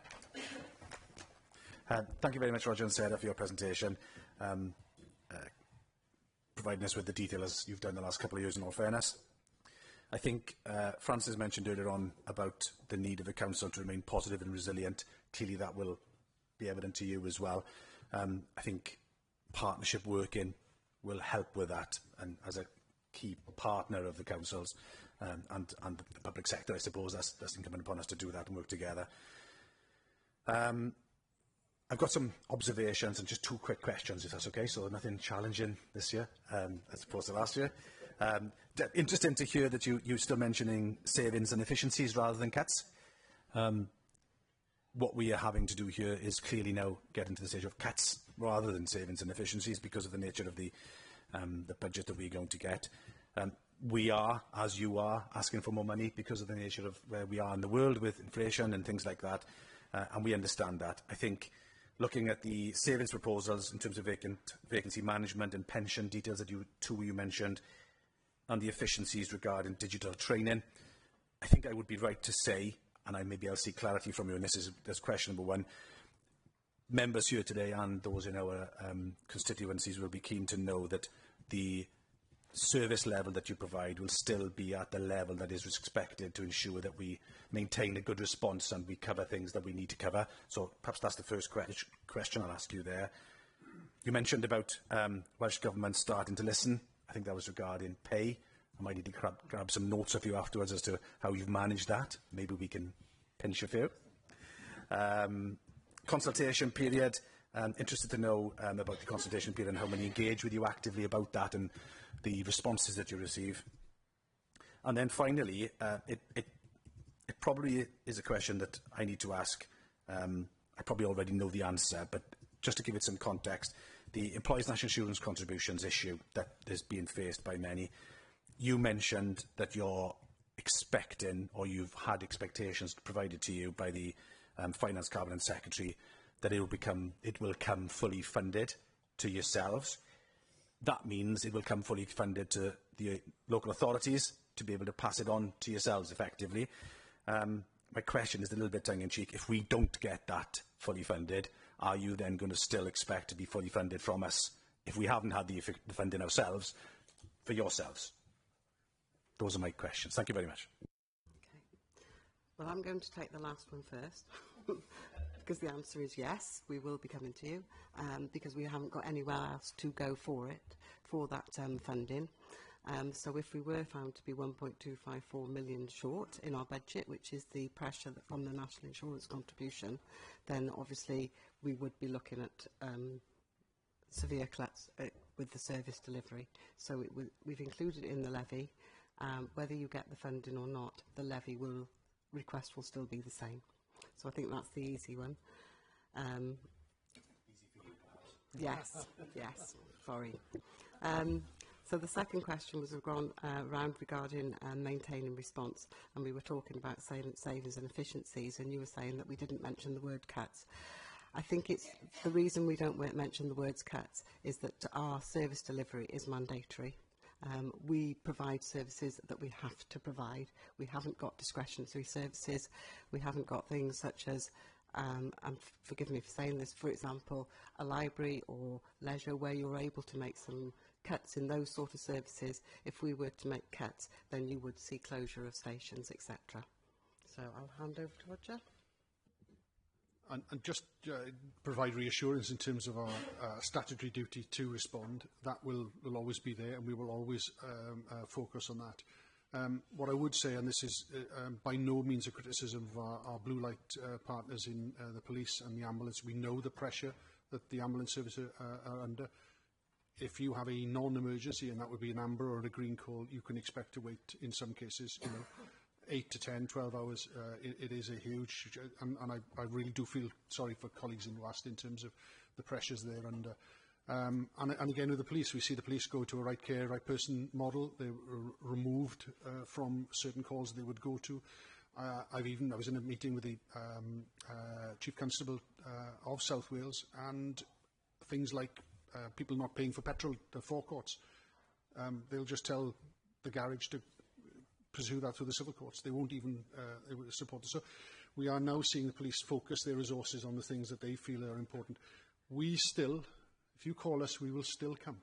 Thank you very much, Roger and Sarah, for your presentation, providing us with the detail as you've done the last couple of years, in all fairness. I think Francis mentioned earlier on about the need of the Council to remain positive and resilient. Clearly that will be evident to you as well. I think partnership working will help with that, and as a key partner of the councils and the public sector, I suppose that's incumbent upon us to do that and work together. I've got some observations and just two quick questions, if that's okay. So nothing challenging this year as opposed to last year. Interesting to hear that you're still mentioning savings and efficiencies rather than cuts. What we are having to do here is clearly now get into the stage of cuts rather than savings and efficiencies because of the nature of the budget that we're going to get. We are, as you are, asking for more money because of the nature of where we are in the world with inflation and things like that, and we understand that. I think looking at the savings proposals in terms of vacancy management and pension details that you mentioned, and the efficiencies regarding digital training, I think I would be right to say, and maybe I'll seek clarity from you, and this is question number one. Members here today and those in our constituencies will be keen to know that the service level that you provide will still be at the level that is expected to ensure that we maintain a good response and we cover things that we need to cover. So perhaps that's the first question I'll ask you there. You mentioned about Welsh Government starting to listen. I think that was regarding pay. I might need to grab some notes of you afterwards as to how you've managed that. Maybe we can pinch a few. Consultation period. Interested to know about the consultation period and how many engage with you actively about that and the responses that you receive. And then finally, it probably is a question that I need to ask. I probably already know the answer, but just to give it some context, the Employees' National Insurance Contributions issue that is being faced by many, you mentioned that you're expecting, or you've had expectations provided to you by the Finance Cabinet Secretary, that it will come fully funded to yourselves. That means it will come fully funded to the local authorities to be able to pass it on to yourselves effectively. My question is a little bit tongue-in-cheek. If we don't get that fully funded, are you then going to still expect to be fully funded from us if we haven't had the funding ourselves for yourselves? Those are my questions. Thank you very much. Okay. Well, I'm going to take the last one first. Because the answer is yes, we will be coming to you, because we haven't got anywhere else to go for that funding. So if we were found to be 1.254 million short in our budget, which is the pressure from the National Insurance Contribution, then obviously we would be looking at severe cuts with the service delivery. So we've included it in the levy. Whether you get the funding or not, the levy request will still be the same. So I think that's the easy one. Yes, yes, sorry. So the second question was around regarding maintaining response, and we were talking about savings and efficiencies, and you were saying that we didn't mention the word cuts. I think it's the reason we don't mention the words cuts is that our service delivery is mandatory. We provide services that we have to provide. We haven't got discretionary services. We haven't got things such as, and forgive me for saying this, for example, a library or leisure where you're able to make some cuts in those sort of services. If we were to make cuts, then you would see closure of stations, etc. So I'll hand over to Roger. And just provide reassurance in terms of our statutory duty to respond. That will always be there, and we will always focus on that. What I would say, and this is by no means a criticism of our blue light partners in the police and the ambulance, we know the pressure that the ambulance service are under. If you have a non-emergency, and that would be an amber or a green call, you can expect to wait in some cases, 8 to 10, 12 hours, it is a huge, and I really do feel sorry for colleagues in West in terms of the pressures they're under. And again with the police, we see the police go to a right care, right person model. They're removed from certain calls they would go to. I was in a meeting with the Chief Constable of South Wales, and things like people not paying for petrol, the forecourts. They'll just tell the garage to pursue that through the civil courts. They won't even support it. So we are now seeing the police focus their resources on the things that they feel are important. We still, if you call us, we will still come.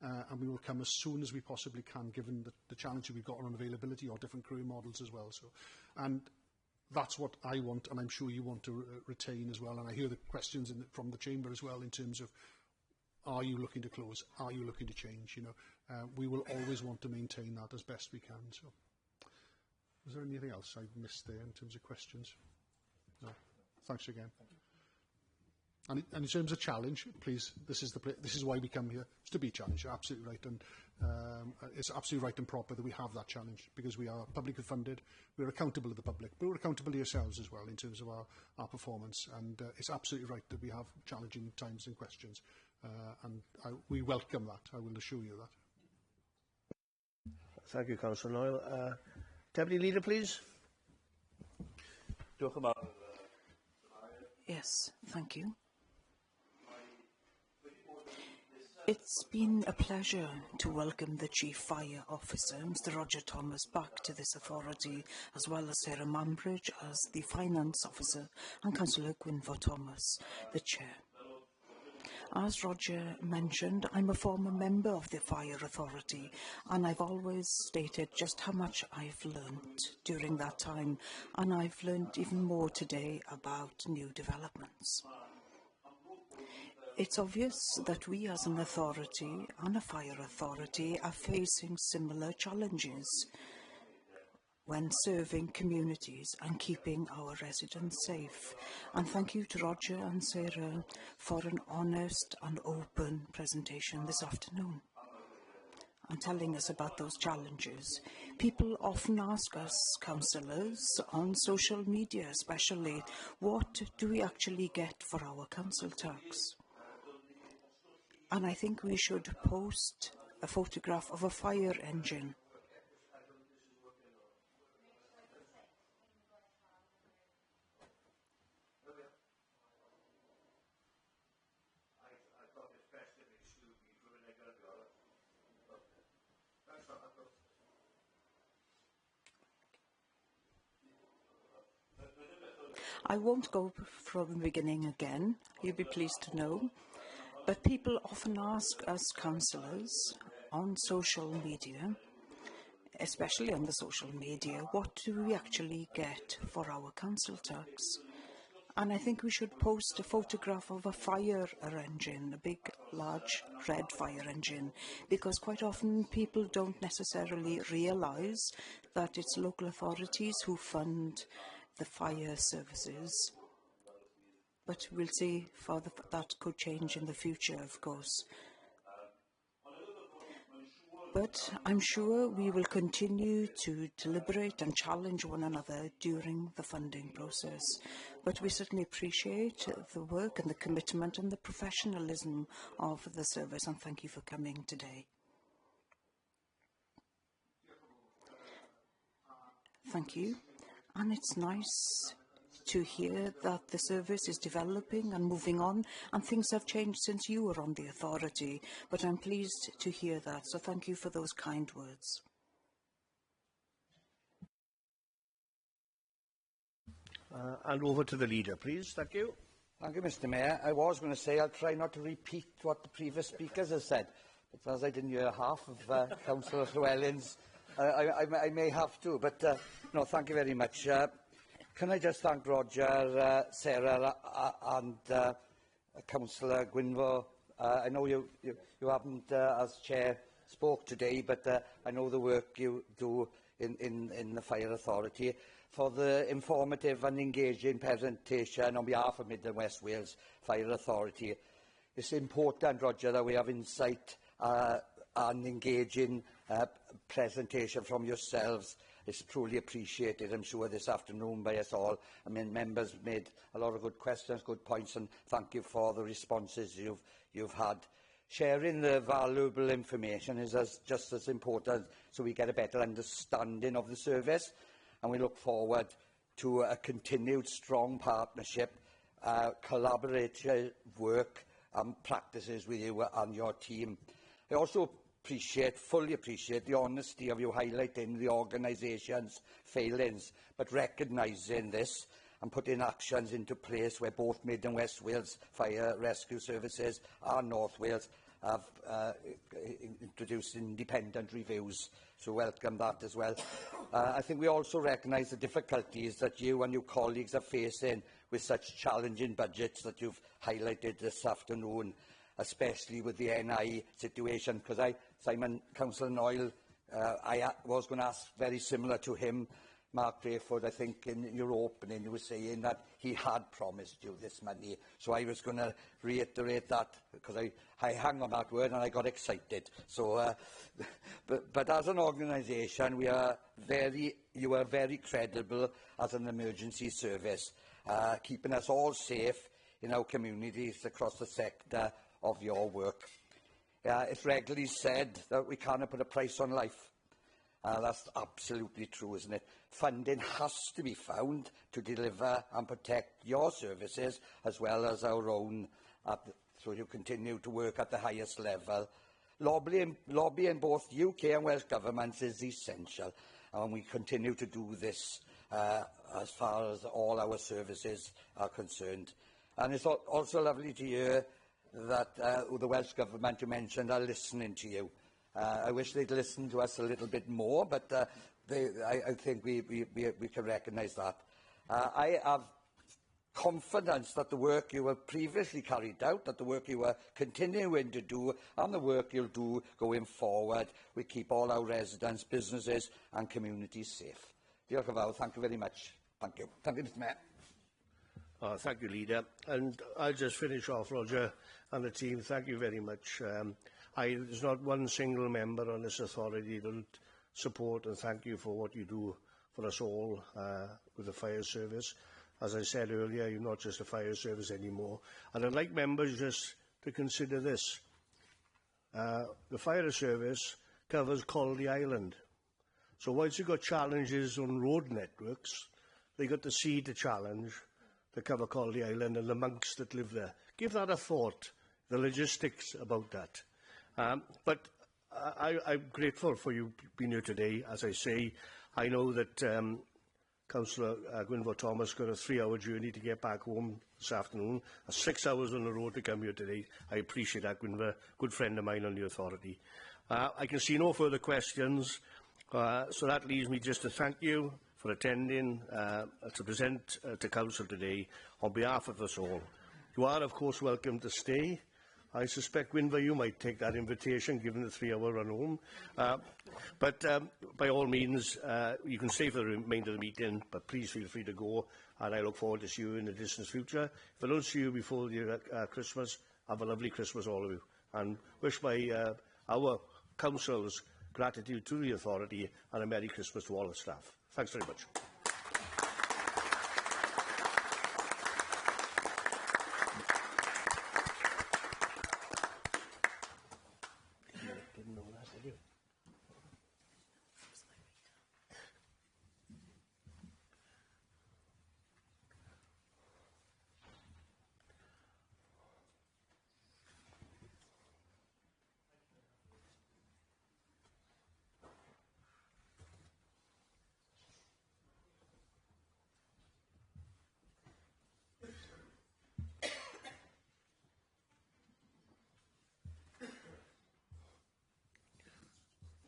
And we will come as soon as we possibly can, given the challenge we've got on availability or different career models as well. So, and that's what I want, and I'm sure you want to retain as well. And I hear the questions from the Chamber as well in terms of, are you looking to close? Are you looking to change? We will always want to maintain that as best we can. So, was there anything else I missed there in terms of questions? No. Thanks again. And in terms of challenge, please, this is why we come here. It's to be challenged. You're absolutely right, and it's absolutely right and proper that we have that challenge, because we are publicly funded. We're accountable to the public, but we're accountable to yourselves as well in terms of our performance. And it's absolutely right that we have challenging times and questions, and we welcome that. I will assure you that. Thank you, Councillor Noyle. Deputy Leader, please. Yes, thank you. It's been a pleasure to welcome the Chief Fire Officer, Mr Roger Thomas, back to this authority, as well as Sarah Mambridge as the Finance Officer and Councillor Gwynfor Thomas, the Chair. As Roger mentioned, I'm a former member of the Fire Authority, and I've always stated just how much I've learnt during that time, and I've learnt even more today about new developments. It's obvious that we as an authority and a fire authority are facing similar challenges when serving communities and keeping our residents safe. And thank you to Roger and Sarah for an honest and open presentation this afternoon and telling us about those challenges. People often ask us, councillors, on social media especially, what do we actually get for our council tax? And I think we should post a photograph of a fire engine. I won't go from the beginning again, you'll be pleased to know. But people often ask us councillors on social media, especially on the social media, what do we actually get for our council tax? And I think we should post a photograph of a fire engine, a big, large red fire engine, because quite often people don't necessarily realise that it's local authorities who fund the fire services. But we'll see further that could change in the future, of course. But I'm sure we will continue to deliberate and challenge one another during the funding process. But we certainly appreciate the work and the commitment and the professionalism of the service, and thank you for coming today. Thank you. And it's nice to hear that the service is developing and moving on, and things have changed since you were on the authority, but I'm pleased to hear that, so thank you for those kind words. And over to the leader, please. Thank you. Thank you, Mr Mayor. I was going to say I'll try not to repeat what the previous speakers have said, but as I didn't hear half of Councillor Llewellyn's, I may have to, but no, thank you very much. Can I just thank Roger, Sarah and Councillor Gwynfor. I know you haven't, as Chair, spoke today, but I know the work you do in the Fire Authority, for the informative and engaging presentation on behalf of Mid and West Wales Fire Authority. It's important, Roger, that we have insight and engaging presentation from yourselves. It's truly appreciated, I'm sure, this afternoon by us all. I mean, members made a lot of good questions, good points, and thank you for the responses you've had. Sharing the valuable information is just as important, so we get a better understanding of the service, and we look forward to a continued strong partnership, collaborative work and practices with you and your team. I also fully appreciate the honesty of you highlighting the organisation's failings, but recognising this and putting actions into place where both Mid and West Wales Fire Rescue Services and North Wales have introduced independent reviews. So welcome that as well. I think we also recognise the difficulties that you and your colleagues are facing with such challenging budgets that you've highlighted this afternoon, especially with the NI situation, because Councillor Noyle, I was going to ask very similar to him. Mark Drayford, I think in your opening you were saying that he had promised you this money, so I was going to reiterate that, because I hung on that word and I got excited. So, but as an organisation, you are very credible as an emergency service, keeping us all safe in our communities across the sector of your work. It's regularly said that we cannot put a price on life. That's absolutely true, isn't it? Funding has to be found to deliver and protect your services as well as our own so you continue to work at the highest level. Lobbying both UK and Welsh governments is essential, and we continue to do this as far as all our services are concerned. And it's also lovely to hear that the Welsh Government you mentioned are listening to you. I wish they'd listen to us a little bit more, but I think we can recognise that. I have confidence that the work you have previously carried out, that the work you are continuing to do, and the work you'll do going forward, will keep all our residents, businesses and communities safe. Diolch yn fawr. Thank you very much. Thank you. Thank you, Mr Mayor. Thank you, Leader. And I'll just finish off, Roger and the team. Thank you very much. There's not one single member on this authority that don't support and thank you for what you do for us all with the fire service. As I said earlier, you're not just a fire service anymore. And I'd like members just to consider this. The fire service covers Coldy Island. So once you've got challenges on road networks, they got the sea to challenge to cover Coldy Island and the monks that live there. Give that a thought, the logistics about that. But I'm grateful for you being here today. As I say, I know that Councillor Gwynfor Thomas got a 3-hour journey to get back home this afternoon. 6 hours on the road to come here today. I appreciate that, Gwynfor. Good friend of mine on the authority. I can see no further questions, so that leaves me just to thank you for attending to present to Council today on behalf of us all. You are, of course, welcome to stay. I suspect, Gwynfor, you might take that invitation, given the 3-hour run home. But by all means, you can stay for the remainder of the meeting, but please feel free to go, and I look forward to see you in the distant future. If I don't see you before the Christmas, have a lovely Christmas, all of you, and wish our Council's gratitude to the authority and a Merry Christmas to all the staff. Thanks very much.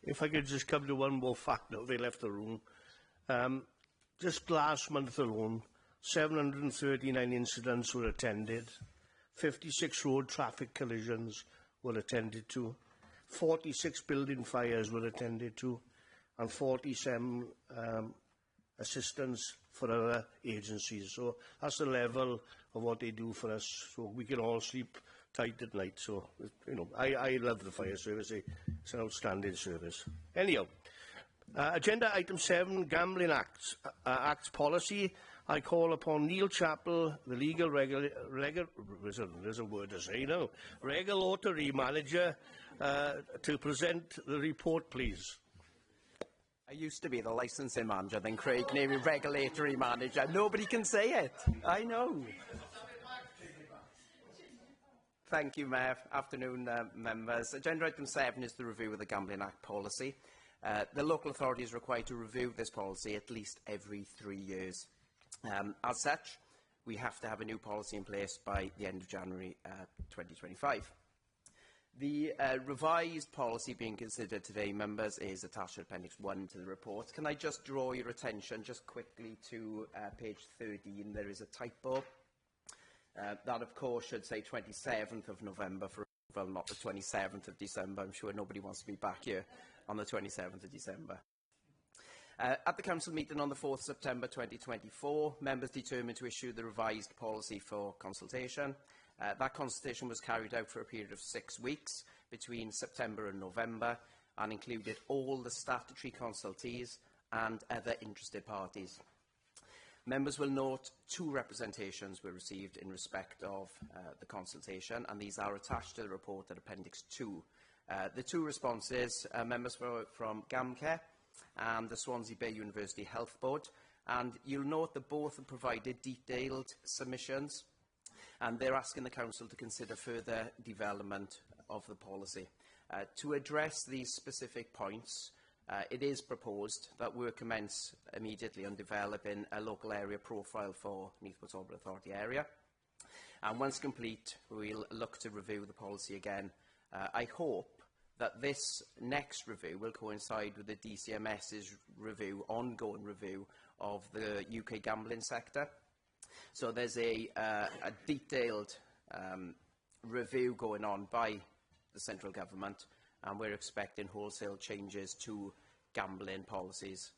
If I could just come to one more fact now, they left the room. Just last month alone, 739 incidents were attended, 56 road traffic collisions were attended to, 46 building fires were attended to, and 47 assistance for other agencies. So that's the level of what they do for us, so we can all sleep tight at night. So, you know, I love the fire service. It's an outstanding service. Anyhow, agenda item 7, Gambling Acts Policy. I call upon Neil Chappell, the legal there's a word to say now, regulatory manager, to present the report, please. I used to be the licensing manager, then Craig named me regulatory manager. Nobody can say it. I know. Thank you, Mayor. Afternoon, members. Agenda item 7 is the review of the Gambling Act policy. The local authority is required to review this policy at least every 3 years. As such, we have to have a new policy in place by the end of January 2025. The revised policy being considered today, members, is attached to Appendix 1 to the report. Can I just draw your attention just quickly to page 13? There is a typo. That, of course, should say 27th of November for approval, not the 27th of December. I'm sure nobody wants to be back here on the 27th of December. At the Council meeting on the 4th September 2024, members determined to issue the revised policy for consultation. That consultation was carried out for a period of 6 weeks between September and November and included all the statutory consultees and other interested parties. Members will note 2 representations were received in respect of the consultation, and these are attached to the report at Appendix 2. The 2 responses, members from GamCare and the Swansea Bay University Health Board, and you'll note that both have provided detailed submissions. and they're asking the Council to consider further development of the policy. To address these specific points, it is proposed that work commence immediately on developing a local area profile for Neath Talbot Authority area. And once complete, we'll look to review the policy again. I hope that this next review will coincide with the DCMS's ongoing review of the UK gambling sector. So there's a detailed review going on by the central government, and we're expecting wholesale changes to gambling policies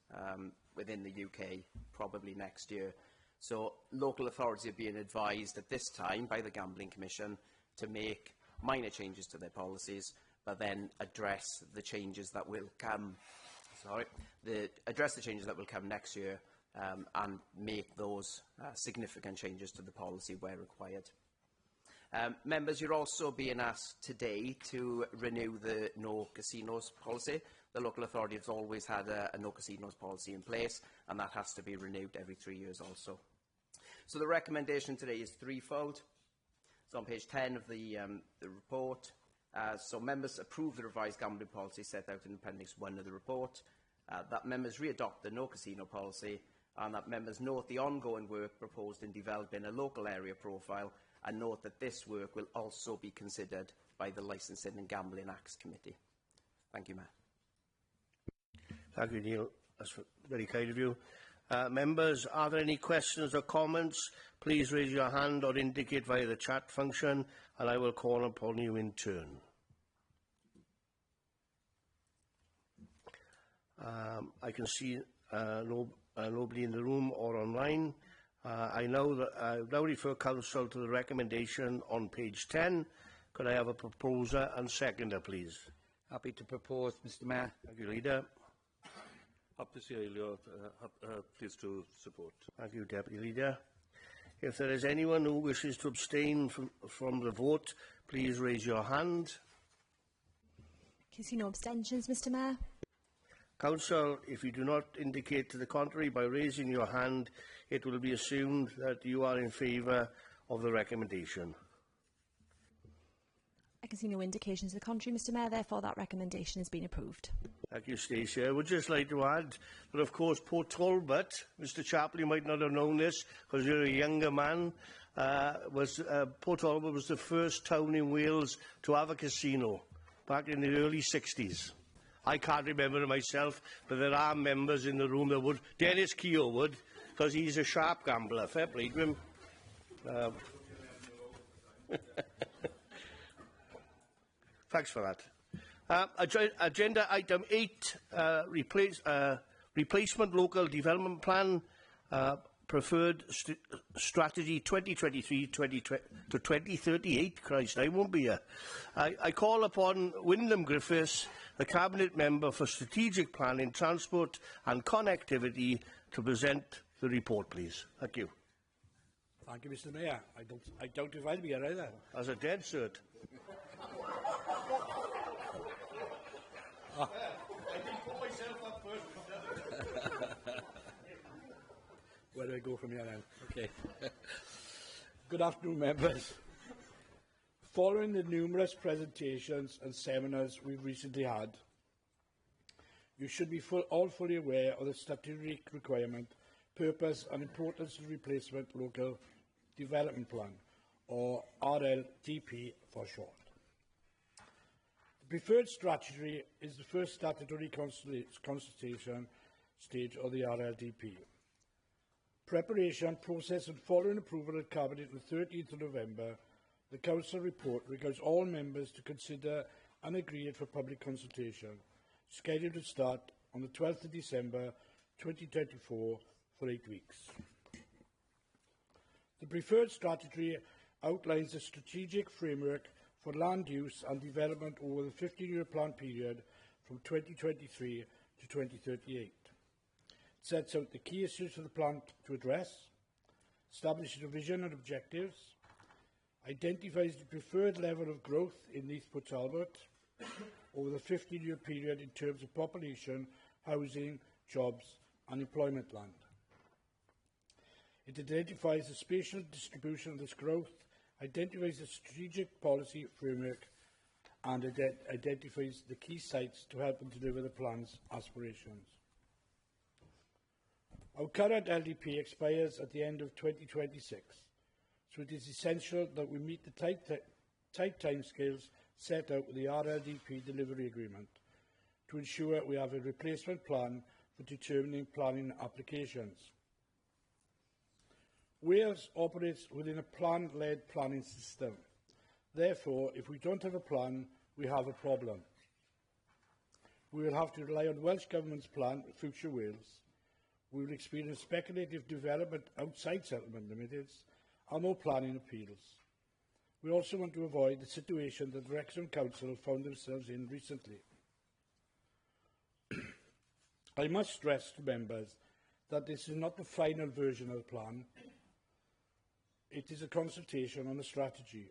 within the UK probably next year. So local authorities are being advised at this time by the Gambling Commission to make minor changes to their policies, but then address the changes that will come. Address the changes that will come next year and make those significant changes to the policy where required. Members, you're also being asked today to renew the no casinos policy. The local authority has always had a no casinos policy in place, and that has to be renewed every 3 years also. So the recommendation today is threefold. It's on page 10 of the report. So members approve the revised gambling policy set out in Appendix 1 of the report, that members re-adopt the no casino policy, and that members note the ongoing work proposed in developing a local area profile, and note that this work will also be considered by the Licensing and Gambling Acts Committee. Thank you, Mayor. Thank you, Neil. That's very kind of you. Members, are there any questions or comments? Please raise your hand or indicate via the chat function, and I will call upon you in turn. I can see nobody in the room or online. I know that I now refer Council to the recommendation on page 10. Could I have a proposer and seconder, please? Happy to propose, Mr. Mayor. Thank you, Leader. Happy to see you. Pleased to support. Thank you, Deputy Leader. If there is anyone who wishes to abstain from the vote, please raise your hand. Can you see no abstentions, Mr. Mayor? Council, if you do not indicate to the contrary by raising your hand, it will be assumed that you are in favour of the recommendation. I can see no indications to the contrary, Mr. Mayor. Therefore, that recommendation has been approved. Thank you, Stacey. I would just like to add that, of course, Port Talbot, Mr. Chaplin, you might not have known this because you're a younger man, Port Talbot was the first town in Wales to have a casino back in the early 60s. I can't remember it myself, but there are members in the room that would. Dennis Keogh would, because he's a sharp gambler. Fair play to him. Thanks for that. Agenda item 8, replacement local development plan, preferred strategy 2023 to 2038. Christ, I won't be here. I call upon Wyndham Griffiths, the Cabinet Member for Strategic Planning, Transport and Connectivity, to present the report, please. Thank you. Thank you, Mr. Mayor. I doubt if I'll be here either. As a dead cert. I didn't put myself up first. Where do I go from here then? Okay. Good afternoon, members. Following the numerous presentations and seminars we've recently had, you should be all fully aware of the statutory requirement, purpose and importance of the Replacement Local Development Plan, or RLDP for short. The preferred strategy is the first statutory consultation stage of the RLDP. Preparation, process and following approval of Cabinet on the 13th of November, the Council report regards all members to consider and agree it for public consultation, scheduled to start on the 12th of December 2024 for 8 weeks. The preferred strategy outlines a strategic framework for land use and development over the 15-year plan period from 2023 to 2038. It sets out the key issues for the plan to address, establishes a vision and objectives, identifies the preferred level of growth in Neath Talbot over the 15-year period in terms of population, housing, jobs and employment land. It identifies the spatial distribution of this growth, identifies the strategic policy framework and identifies the key sites to help them deliver the plan's aspirations. Our current LDP expires at the end of 2026, so it is essential that we meet the tight timescales set out with the RLDP delivery agreement to ensure we have a replacement plan for determining planning applications. Wales operates within a plan-led planning system. Therefore, if we don't have a plan, we have a problem. We will have to rely on Welsh Government's plan, Future Wales. We will experience speculative development outside settlement limits and more planning appeals. We also want to avoid the situation that Wrexham Council found themselves in recently. I must stress to members that this is not the final version of the plan. It is a consultation on a strategy.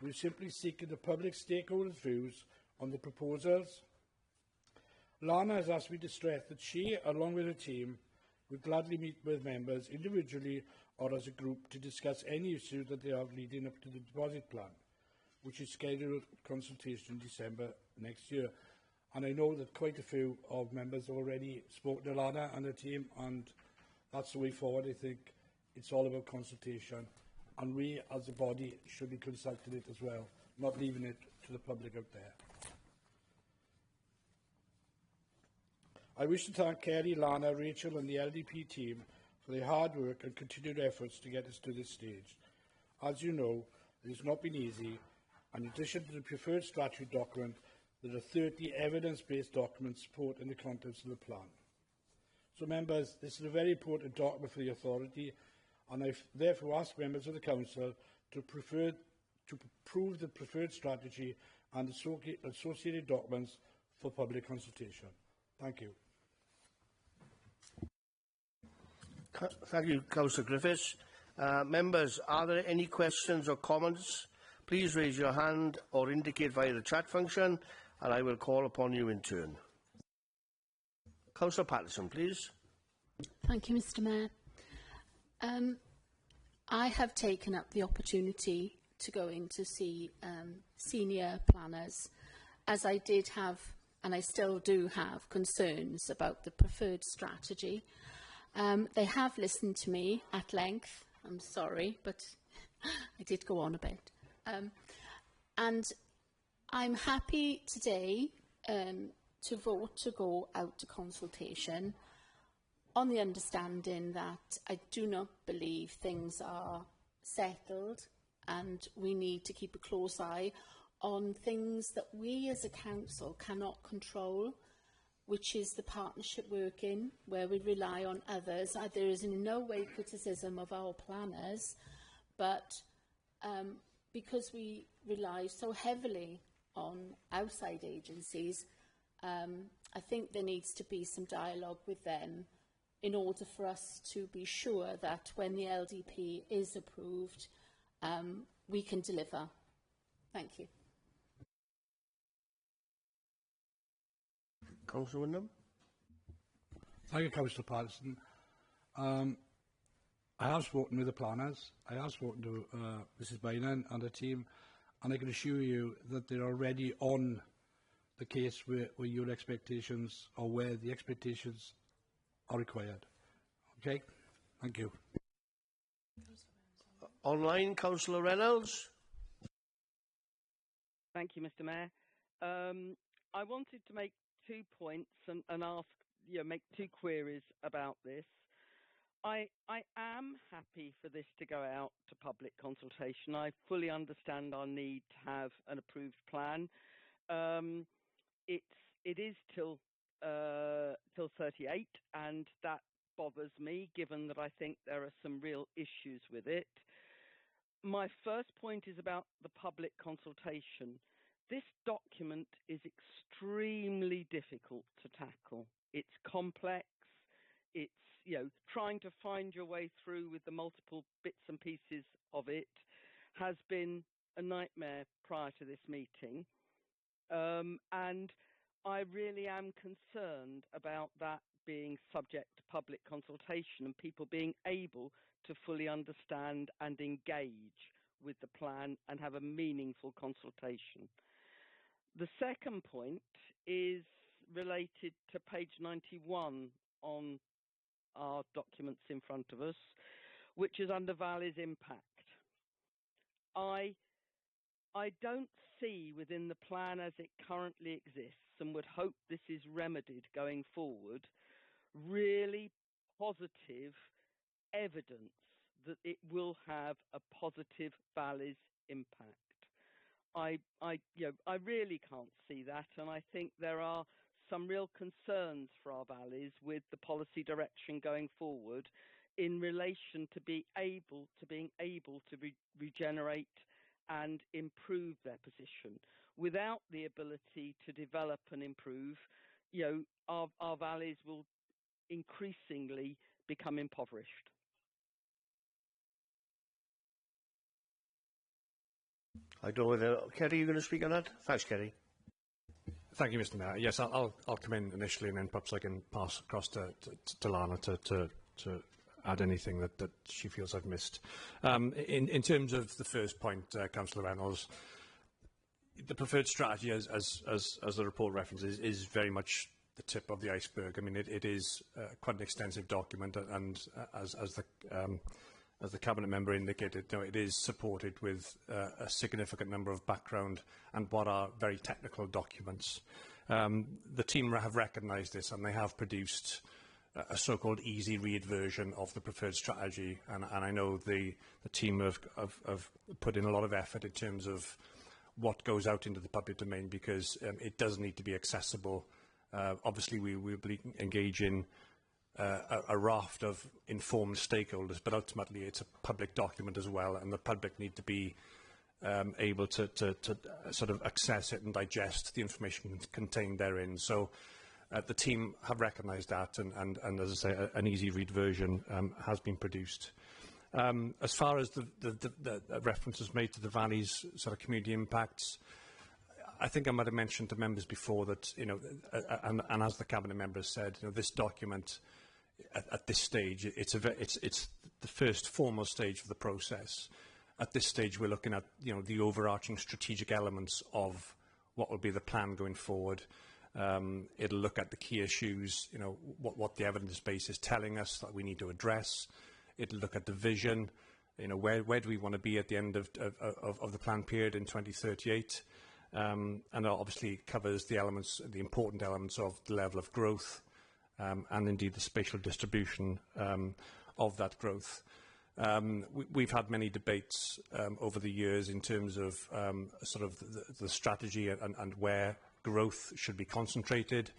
We are simply seeking the public stakeholders' views on the proposals. Lana has asked me to stress that she, along with her team, would gladly meet with members individually or as a group to discuss any issues that they have leading up to the deposit plan, which is scheduled for consultation in December next year. And I know that quite a few of members have already spoken to Lana and her team, and that's the way forward. I think it's all about consultation, and we as a body should be consulting it as well, not leaving it to the public out there. I wish to thank Kerry, Lana, Rachel and the LDP team for their hard work and continued efforts to get us to this stage. As you know, it has not been easy, and in addition to the preferred strategy document, there are 30 evidence-based documents supporting the contents of the plan. So, members, this is a very important document for the authority, and I therefore ask members of the Council to approve the preferred strategy and associated documents for public consultation. Thank you. Thank you, Councillor Griffiths. Members, are there any questions or comments? Please raise your hand or indicate via the chat function, and I will call upon you in turn. Councillor Patterson, please. Thank you, Mr. Mayor. I have taken up the opportunity to go in to see senior planners, as I did have, and I still do have, concerns about the preferred strategy. They have listened to me at length. I'm sorry, but I did go on a bit. And I'm happy today to vote to go out to consultation on the understanding that I do not believe things are settled, and we need to keep a close eye on things that we as a council cannot control, which is the partnership working, where we rely on others. There is in no way criticism of our planners, but because we rely so heavily on outside agencies, I think there needs to be some dialogue with them in order for us to be sure that when the LDP is approved, we can deliver. Thank you. Councillor Wyndham. Thank you, Councillor Patterson. I have spoken with the planners. I have spoken to Mrs Bynan and her team, and I can assure you that they're already on the case where your expectations, or where the expectations are required. Okay? Thank you. Online, Councillor Reynolds. Thank you, Mr. Mayor. I wanted to make 2 points and ask, make 2 queries about this. I am happy for this to go out to public consultation. I fully understand our need to have an approved plan. It is till 38, and that bothers me, given that I think there are some real issues with it. My first point is about the public consultation. This document is extremely difficult to tackle. It's complex. It's, trying to find your way through with the multiple bits and pieces of it has been a nightmare prior to this meeting. And I really am concerned about that being subject to public consultation and people being able to fully understand and engage with the plan and have a meaningful consultation. The second point is related to page 91 on our documents in front of us, which is under Valley's impact. I don't see within the plan as it currently exists, and would hope this is remedied going forward, really positive evidence that it will have a positive Valley's impact. I really can't see that, and I think there are some real concerns for our valleys with the policy direction going forward in relation to being able to regenerate and improve their position. Without the ability to develop and improve, our valleys will increasingly become impoverished. I don't know whether, Kerry, you're going to speak on that? Thanks, Kerry. Thank you, Mr. Mayor. Yes, I'll come in initially, and then perhaps I can pass across to Lana to add anything that she feels I've missed. In terms of the first point, Councillor Reynolds, the preferred strategy, as the report references, is very much the tip of the iceberg. I mean, it is quite an extensive document, and as the Cabinet member indicated, it is supported with a significant number of background and what are very technical documents. The team have recognised this, and they have produced a so-called easy read version of the preferred strategy, and I know the team have put in a lot of effort in terms of what goes out into the public domain, because it does need to be accessible. Obviously, we will be engaging a raft of informed stakeholders, but ultimately it's a public document as well, and the public need to be able to sort of access it and digest the information contained therein. So the team have recognised that, and as I say, an easy read version has been produced. As far as the references made to the Valley's sort of community impacts, I think I might have mentioned to members before that, and as the Cabinet members said, this document at this stage, it's the first formal stage of the process. At this stage, we're looking at the overarching strategic elements of what will be the plan going forward. It'll look at the key issues, what the evidence base is telling us that we need to address. It'll look at the vision, where do we want to be at the end of the plan period in 2038. And it obviously covers the important elements of the level of growth, and indeed the spatial distribution of that growth. We've had many debates over the years in terms of sort of the strategy and where growth should be concentrated.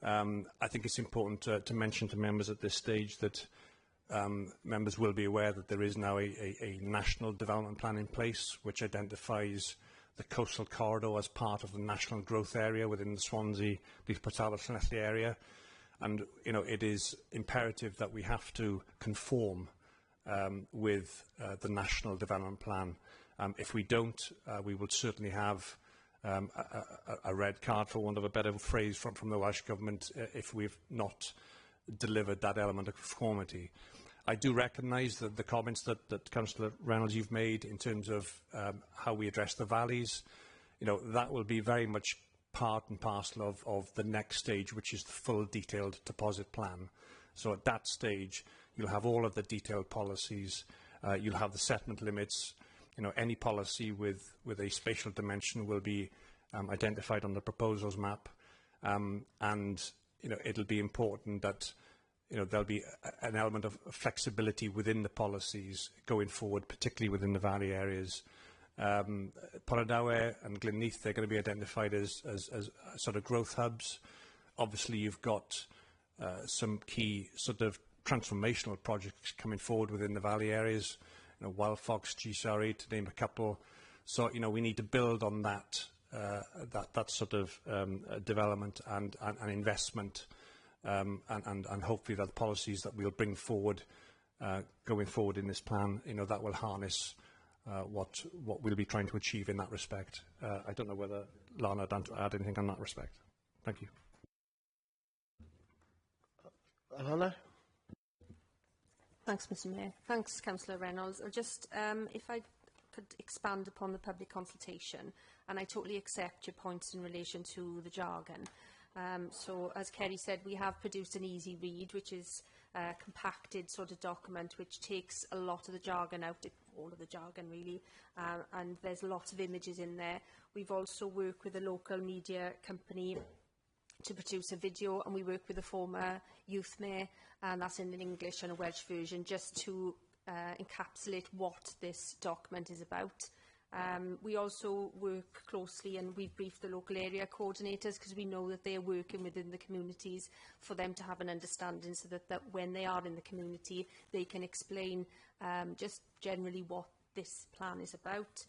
I think it's important to mention to members at this stage that members will be aware that there is now a national development plan in place which identifies the coastal corridor as part of the national growth area within the Swansea, Port Talbot, Llanelli area. And it is imperative that we have to conform with the national development plan. If we don't, we will certainly have a red card, for want of a better phrase, from the Welsh Government if we've not delivered that element of conformity. I do recognise that the comments that Councillor Reynolds you've made in terms of how we address the valleys, that will be very much part and parcel of the next stage, which is the full detailed deposit plan. So at that stage, you'll have all of the detailed policies, you'll have the settlement limits, any policy with a spatial dimension will be identified on the proposals map, and it'll be important that there'll be an element of flexibility within the policies going forward, particularly within the valley areas. Porthdawe and Neath, they're going to be identified as sort of growth hubs. Obviously, you've got some key sort of transformational projects coming forward within the valley areas, Wild Fox, GCRE, to name a couple. So, we need to build on that sort of development and investment, and hopefully that the policies that we'll bring forward going forward in this plan, that will harness what we'll be trying to achieve in that respect. I don't know whether Lana had to add anything on that respect. Thank you. Lana? Thanks, Mr. Mayor. Thanks, Councillor Reynolds. I'll just, if I could expand upon the public consultation, and I totally accept your points in relation to the jargon. So, as Kerry said, we have produced an easy read, which is a compacted sort of document which takes a lot of the jargon out, all of the jargon really, and there's lots of images in there. We've also worked with a local media company to produce a video, and we work with a former youth mayor, and that's in an English and a Welsh version, just to encapsulate what this document is about. We also work closely, and we've briefed the local area coordinators because we know that they are working within the communities for them to have an understanding, so that when they are in the community they can explain just generally what this plan is about.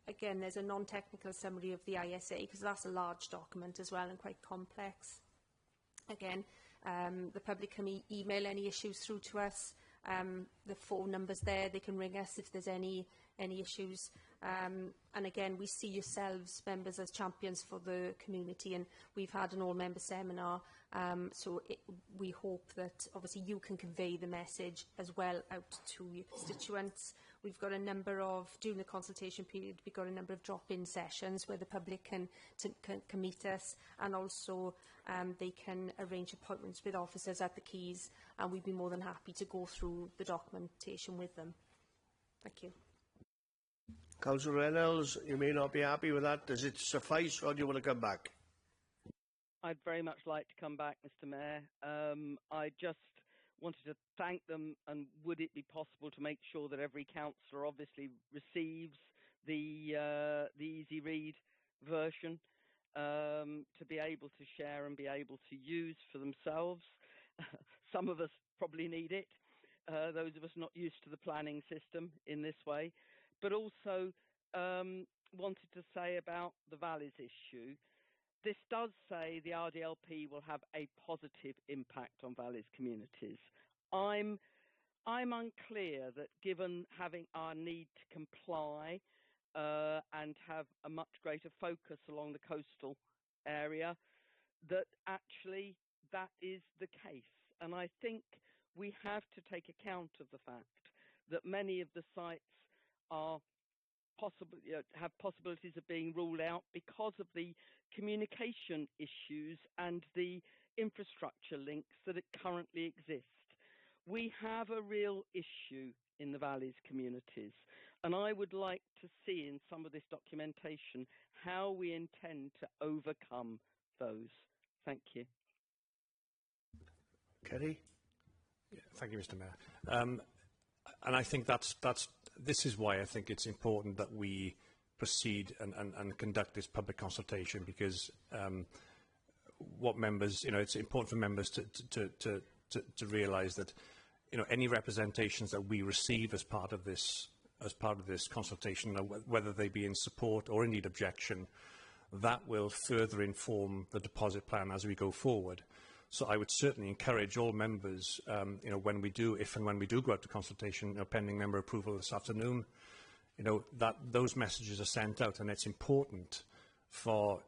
Again, there's a non-technical summary of the ISA because that's a large document as well and quite complex. Again, the public can email any issues through to us. The phone numbers there, they can ring us if there's any issues. And again, we see yourselves, members, as champions for the community, and we've had an all-member seminar, so we hope that obviously you can convey the message as well out to your constituents. We've got a number of, during the consultation period, we've got a number of drop-in sessions where the public can meet us, and also they can arrange appointments with officers at the quays, and we'd be more than happy to go through the documentation with them. Thank you. Councillor Reynolds, you may not be happy with that. Does it suffice, or do you want to come back? I'd very much like to come back, Mr. Mayor. I just wanted to thank them, and would it be possible to make sure that every councillor obviously receives the easy read version to be able to share and be able to use for themselves? Some of us probably need it, those of us not used to the planning system in this way. But also wanted to say about the valleys issue. This does say the RDLP will have a positive impact on valleys communities. I'm unclear that, given having our need to comply and have a much greater focus along the coastal area, that actually that is the case. And I think we have to take account of the fact that many of the sites are have possibilities of being ruled out because of the communication issues and the infrastructure links that currently exist. We have a real issue in the valleys communities, and I would like to see in some of this documentation how we intend to overcome those. Thank you. Kerry? Yeah, thank you, Mr. Mayor. And I think this is why I think it's important that we proceed and conduct this public consultation, because what members, it's important for members to realise that, any representations that we receive as part of this consultation, whether they be in support or indeed objection, that will further inform the deposit plan as we go forward. So I would certainly encourage all members, when we do, if and when we do go out to consultation, pending member approval this afternoon, that those messages are sent out, and it's important for,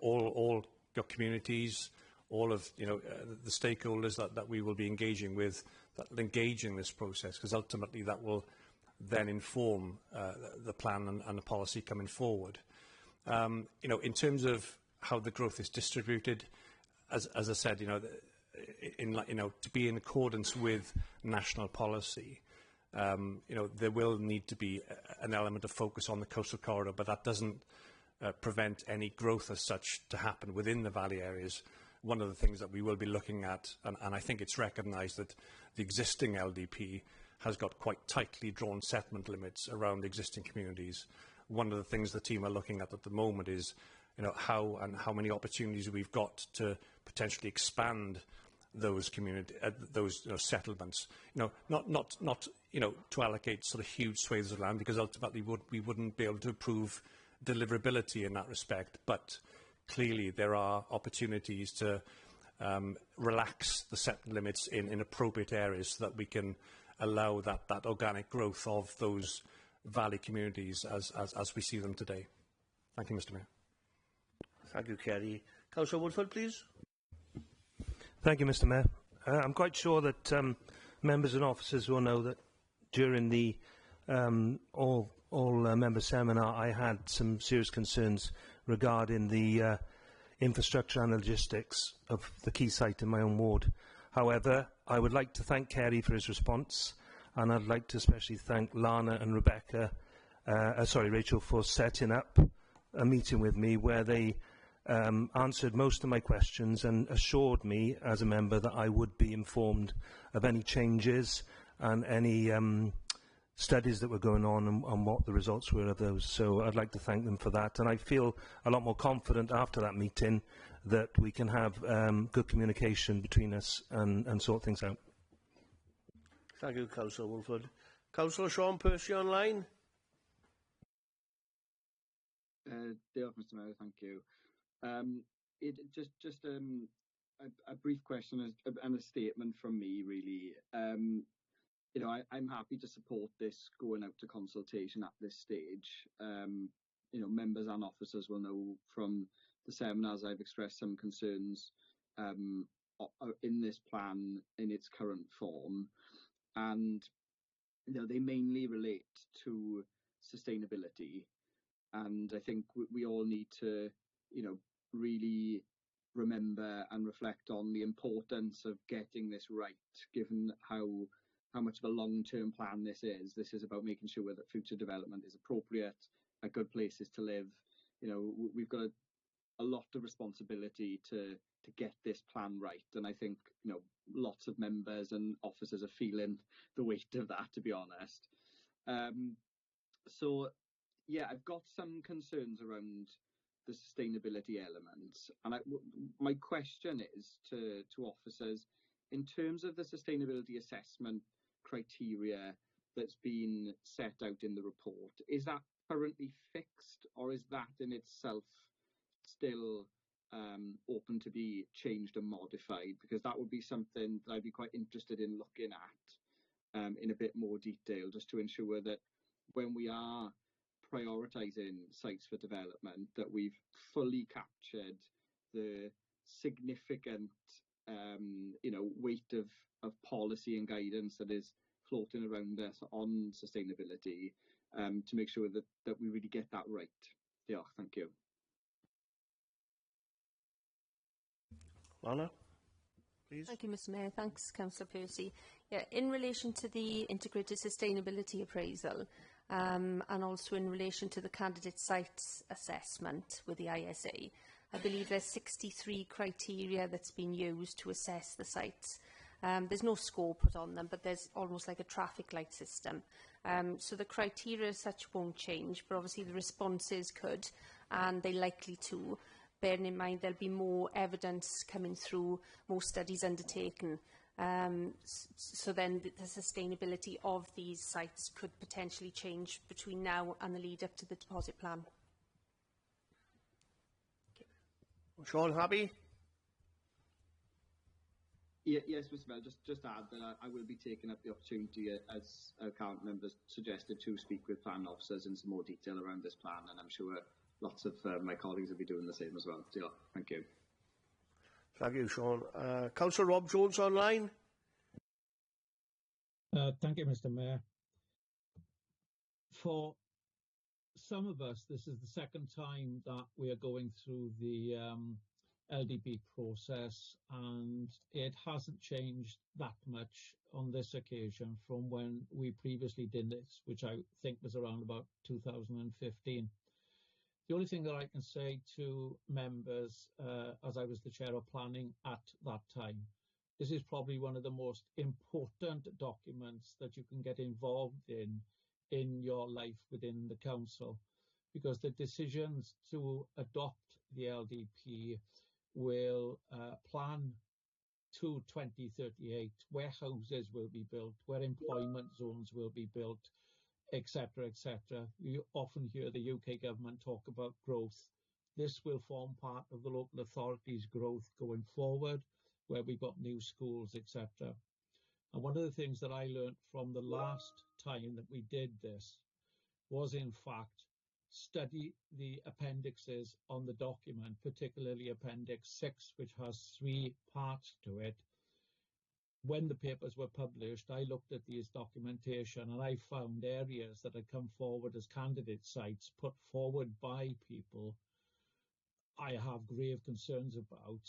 all your communities, all of, the stakeholders that we will be engaging with, that will engage in this process, because ultimately that will then inform the plan and the policy coming forward. In terms of how the growth is distributed, as I said, to be in accordance with national policy, there will need to be an element of focus on the coastal corridor, but that doesn't prevent any growth as such to happen within the valley areas. One of the things that we will be looking at, and I think it's recognised that the existing LDP has got quite tightly drawn settlement limits around existing communities. One of the things the team are looking at the moment is how many opportunities we've got to potentially expand those settlements. Not to allocate sort of huge swathes of land, because ultimately we wouldn't be able to improve deliverability in that respect. But clearly there are opportunities to relax the settlement limits in appropriate areas, so that we can allow that organic growth of those valley communities as we see them today. Thank you, Mr. Mayor. Thank you, Kerry. Councillor Woodford, please. Thank you, Mr. Mayor. I'm quite sure that members and officers will know that during the member seminar, I had some serious concerns regarding the infrastructure and logistics of the key site in my own ward. However, I would like to thank Kerry for his response, and I'd like to especially thank Lana and Rachel, for setting up a meeting with me where they answered most of my questions and assured me as a member that I would be informed of any changes and any studies that were going on and what the results were of those. So I'd like to thank them for that. And I feel a lot more confident after that meeting that we can have good communication between us and sort things out. Thank you, Councillor Wolford. Councillor Sean Percy online. Diolch, Mr Mayor, thank you. A brief question and a statement from me, really. You know, I'm happy to support this going out to consultation at this stage. You know, members and officers will know from the seminars I've expressed some concerns in this plan in its current form, and you know, they mainly relate to sustainability. And I think we all need to, you know, really remember and reflect on the importance of getting this right, given how much of a long-term plan this is. This is about making sure that future development is appropriate, a good places to live. You know, we've got a lot of responsibility to get this plan right, and I think, you know, lots of members and officers are feeling the weight of that, to be honest. So yeah, I've got some concerns around the sustainability elements, and my question is to officers, in terms of the sustainability assessment criteria that's been set out in the report, is that currently fixed, or is that in itself still open to be changed and modified? Because that would be something that I'd be quite interested in looking at in a bit more detail, just to ensure that when we are prioritising sites for development, that we've fully captured the significant you know, weight of policy and guidance that is floating around us on sustainability, to make sure that we really get that right. Yeah, thank you. Lana, please. Thank you, Mr Mayor. Thanks, Councillor Percy. Yeah, in relation to the integrated sustainability appraisal, and also in relation to the candidate sites assessment with the ISA, I believe there's 63 criteria that's been used to assess the sites. There's no score put on them, but there's almost like a traffic light system. So the criteria as such won't change, but obviously the responses could, and they're likely to. Bearing in mind there'll be more evidence coming through, more studies undertaken. So then the sustainability of these sites could potentially change between now and the lead up to the deposit plan. Sean, happy? Yeah, yes, Mr Mayor, just add that I will be taking up the opportunity, as our current members suggested, to speak with plan officers in some more detail around this plan, and I'm sure lots of my colleagues will be doing the same as well. So, thank you. Thank you, Sean. Councillor Rob Jones online. Thank you, Mr Mayor. For some of us, this is the second time that we are going through the LDP process, and it hasn't changed that much on this occasion from when we previously did this, which I think was around about 2015. The only thing that I can say to members, as I was the chair of planning at that time, this is probably one of the most important documents that you can get involved in your life within the council, because the decisions to adopt the LDP will plan to 2038 where houses will be built, where employment zones will be built, etc., etc. You often hear the UK government talk about growth. This will form part of the local authorities' growth going forward, where we've got new schools, etc. And one of the things that I learned from the last time that we did this was, in fact, study the appendixes on the document, particularly Appendix 6, which has 3 parts to it. when the papers were published, I looked at these documentation and I found areas that had come forward as candidate sites put forward by people I have grave concerns about,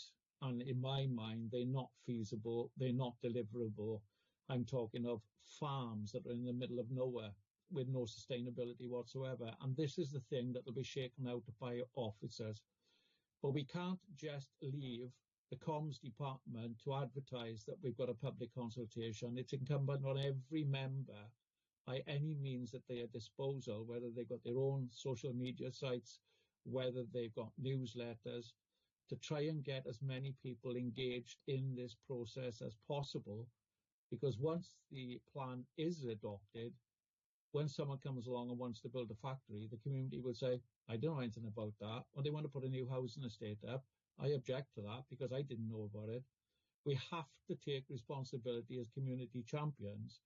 and in my mind, they're not feasible, they're not deliverable. I'm talking of farms that are in the middle of nowhere with no sustainability whatsoever. And this is the thing that will be shaken out by officers. But we can't just leave the comms department to advertise that we've got a public consultation. It's incumbent on every member, by any means at their disposal, whether they've got their own social media sites, whether they've got newsletters, to try and get as many people engaged in this process as possible. Because once the plan is adopted, when someone comes along and wants to build a factory, the community will say, I don't know anything about that. Or they want to put a new housing estate up. I object to that because I didn't know about it. We have to take responsibility as community champions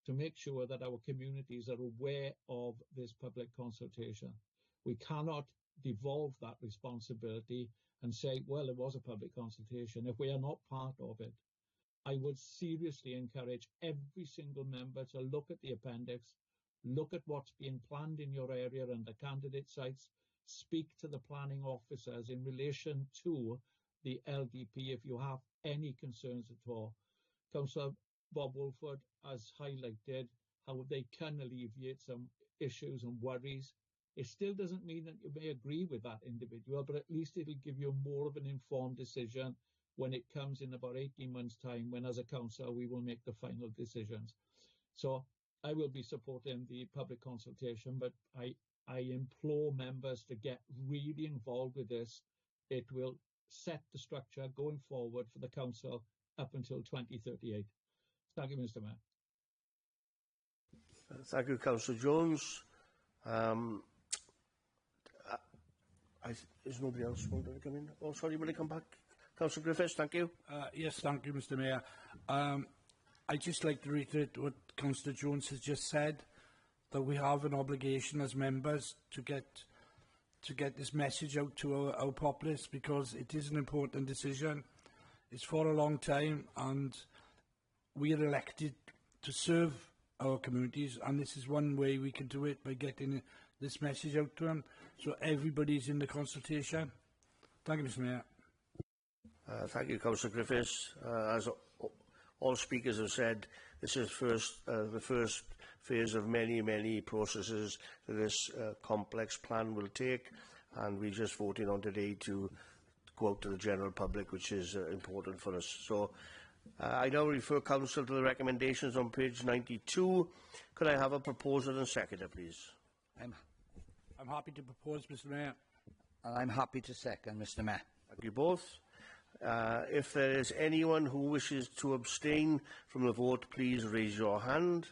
to make sure that our communities are aware of this public consultation. We cannot devolve that responsibility and say, well, it was a public consultation, if we are not part of it. I would seriously encourage every single member to look at the appendix, look at what's being planned in your area and the candidate sites, speak to the planning officers in relation to the LDP if you have any concerns at all. Councillor Bob Wolford has highlighted how they can alleviate some issues and worries. It still doesn't mean that you may agree with that individual, but at least it'll give you more of an informed decision when it comes in about 18 months' time, when as a council we will make the final decisions. So I will be supporting the public consultation, but I implore members to get really involved with this. It will set the structure going forward for the council up until 2038. Thank you, Mr. Mayor. Thank you, Councillor Jones. Is nobody else wanting to come in? Oh, sorry, will they come back? Councillor Griffiths, thank you. Yes, thank you, Mr. Mayor. I'd just like to reiterate what Councillor Jones has just said, that we have an obligation as members to get this message out to our populace, because it is an important decision. It's for a long time, and we are elected to serve our communities, and this is one way we can do it, by getting this message out to them, so everybody's in the consultation. Thank you, Mr. Mayor. Thank you, Councillor Griffiths. As all speakers have said, this is the first phase of many processes that this complex plan will take, and we're just voting on today to go out to the general public, which is important for us. So I now refer Council to the recommendations on page 92. Could I have a proposer and seconder, please? I'm happy to propose, Mr. Mayor. And I'm happy to second, Mr. Mayor. Thank you both. If there is anyone who wishes to abstain from the vote, please raise your hand.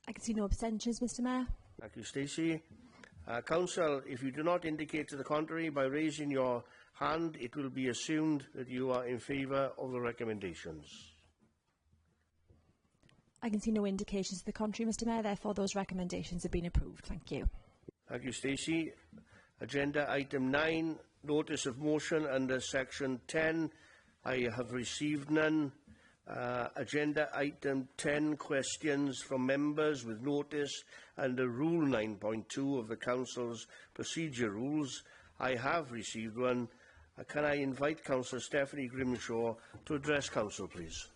I can see no abstentions, Mr. Mayor. Thank you, Stacey. Council, if you do not indicate to the contrary by raising your hand, it will be assumed that you are in favour of the recommendations. I can see no indications to the contrary, Mr. Mayor. Therefore, those recommendations have been approved. Thank you. Thank you, Stacey. Agenda item 9, notice of motion under section 10. I have received none. Agenda item 10, questions from members with notice under Rule 9.2 of the Council's procedure rules. I have received one. Can I invite Councillor Stephanie Grimshaw to address Council, please?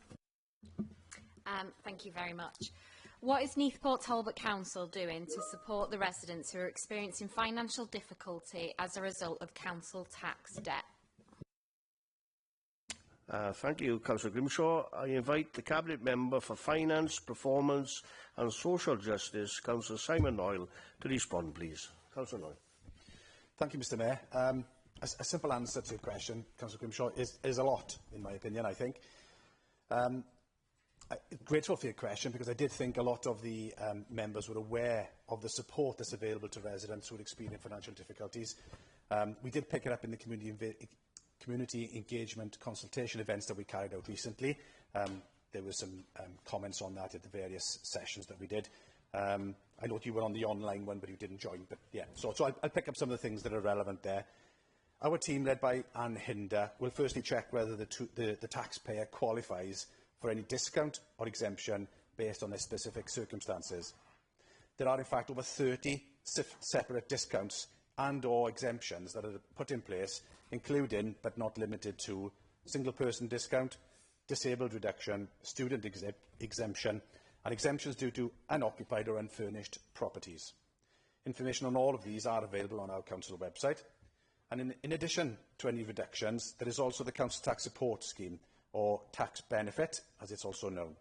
Thank you very much. What is Neath Talbot Council doing to support the residents who are experiencing financial difficulty as a result of council tax debt? Thank you, Councillor Grimshaw. I invite the Cabinet Member for Finance, Performance and Social Justice, Councillor Simon Noyle, to respond, please. Councillor Noyle. Thank you, Mr. Mayor. A simple answer to your question, Councillor Grimshaw, is a lot, in my opinion, I think. Grateful for your question, because I did think a lot of the members were aware of the support that's available to residents who are experiencing financial difficulties. We did pick it up in the community engagement consultation events that we carried out recently. There were some comments on that at the various sessions that we did. I know you were on the online one, but you didn't join. But yeah, so I'll pick up some of the things that are relevant there. Our team, led by Anne Hinder, will firstly check whether the taxpayer qualifies for any discount or exemption based on their specific circumstances. There are in fact over 30 separate discounts and or exemptions that are put in place, including but not limited to single person discount, disabled reduction, student exemption and exemptions due to unoccupied or unfurnished properties. Information on all of these are available on our council website. And in addition to any reductions, there is also the Council Tax Support Scheme, or tax benefit, as it's also known.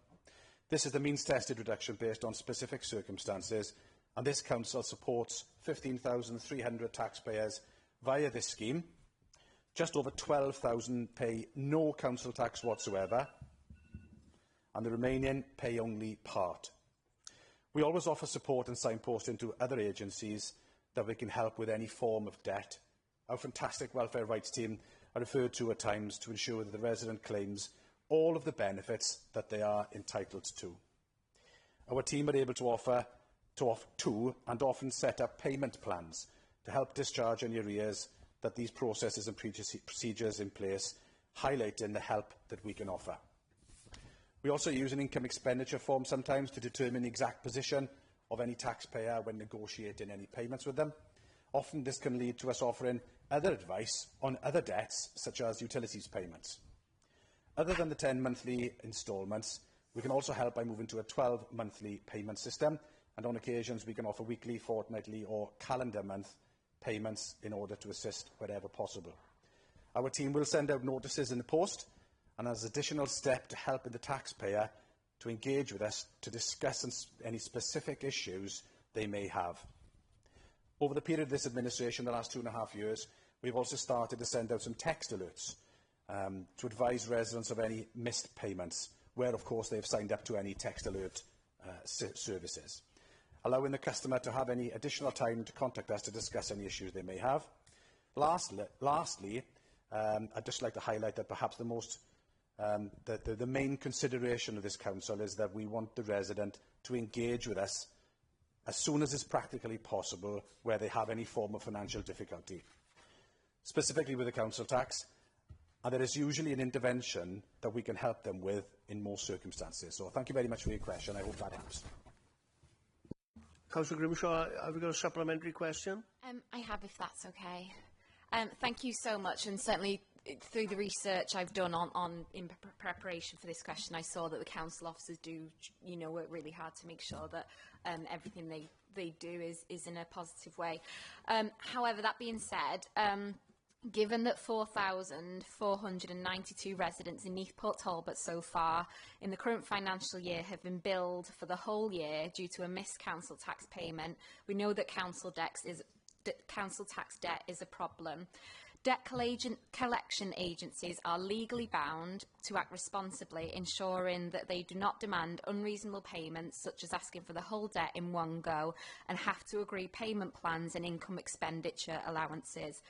This is the means-tested reduction based on specific circumstances, and this council supports 15,300 taxpayers via this scheme. Just over 12,000 pay no council tax whatsoever, and the remaining pay only part. We always offer support and signposting to other agencies that we can help with any form of debt. Our fantastic welfare rights team are referred to at times to ensure that the resident claims all of the benefits that they are entitled to. Our team are able to offer and often set up payment plans to help discharge any arrears that these processes and procedures in place, highlighting the help that we can offer. We also use an income expenditure form sometimes to determine the exact position of any taxpayer when negotiating any payments with them. Often this can lead to us offering other advice on other debts, such as utilities payments. Other than the 10 monthly instalments, we can also help by moving to a 12 monthly payment system, and on occasions we can offer weekly, fortnightly or calendar month payments in order to assist wherever possible. Our team will send out notices in the post, and as an additional step to helping the taxpayer to engage with us to discuss any specific issues they may have. Over the period of this administration, the last 2.5 years, we've also started to send out some text alerts to advise residents of any missed payments, where of course they've signed up to any text alert services, allowing the customer to have any additional time to contact us to discuss any issues they may have. Lastly, I'd just like to highlight that perhaps the main consideration of this council is that we want the resident to engage with us as soon as is practically possible where they have any form of financial difficulty, specifically with the council tax, and there is usually an intervention that we can help them with in most circumstances. So thank you very much for your question. I hope that helps. Councillor Grimshaw, have you got a supplementary question? I have, if that's okay. Thank you so much, and certainly through the research I've done in preparation for this question, I saw that the council officers do, work really hard to make sure that everything they do is in a positive way. However, that being said, given that 4,492 residents in Neath, Talbot so far in the current financial year have been billed for the whole year due to a missed council tax payment, we know that council tax debt is a problem. Debt collection agencies are legally bound to act responsibly, ensuring that they do not demand unreasonable payments, such as asking for the whole debt in one go, and have to agree payment plans and income expenditure allowances.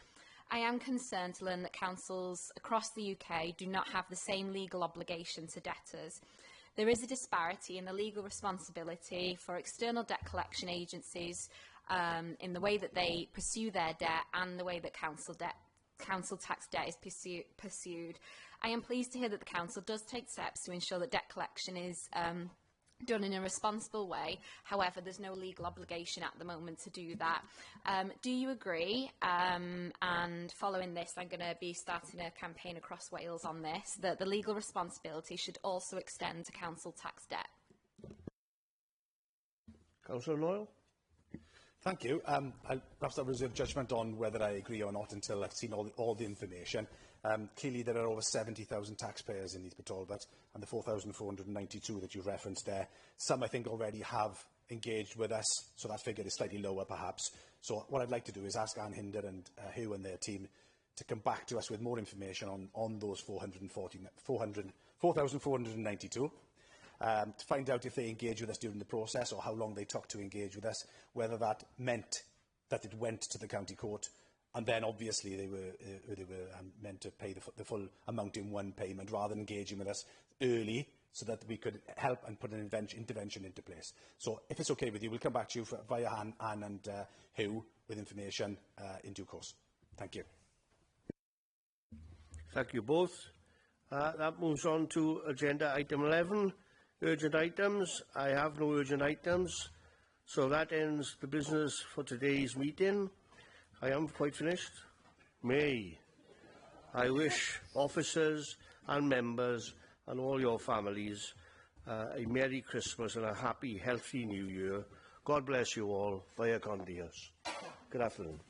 I am concerned to learn that councils across the UK do not have the same legal obligation to debtors. There is a disparity in the legal responsibility for external debt collection agencies in the way that they pursue their debt and the way that council tax debt is pursued. I am pleased to hear that the council does take steps to ensure that debt collection is done in a responsible way. However, there's no legal obligation at the moment to do that. Do you agree? And following this, I'm going to be starting a campaign across Wales on this, that the legal responsibility should also extend to council tax debt. Councillor Noyle? Thank you. I'll perhaps have reserve judgment on whether I agree or not until I've seen all the information. Clearly, there are over 70,000 taxpayers in Neath Talbot, and the 4,492 that you referenced there. Some, I think, already have engaged with us, so that figure is slightly lower, perhaps. So what I'd like to do is ask Anne Hinder and Hugh and their team to come back to us with more information on those 4,492. To find out if they engage with us during the process or how long they took to engage with us, whether that meant that it went to the county court, and then obviously they were meant to pay the full amount in one payment rather than engaging with us early so that we could help and put an intervention into place. So if it's okay with you, we'll come back to you via Anne and Hugh with information in due course. Thank you. Thank you both. That moves on to agenda item 11, urgent items. I have no urgent items, so that ends the business for today's meeting. I am quite finished. May I wish officers and members and all your families a Merry Christmas and a happy, healthy New Year. God bless you all. Vaya con Dios. Good afternoon.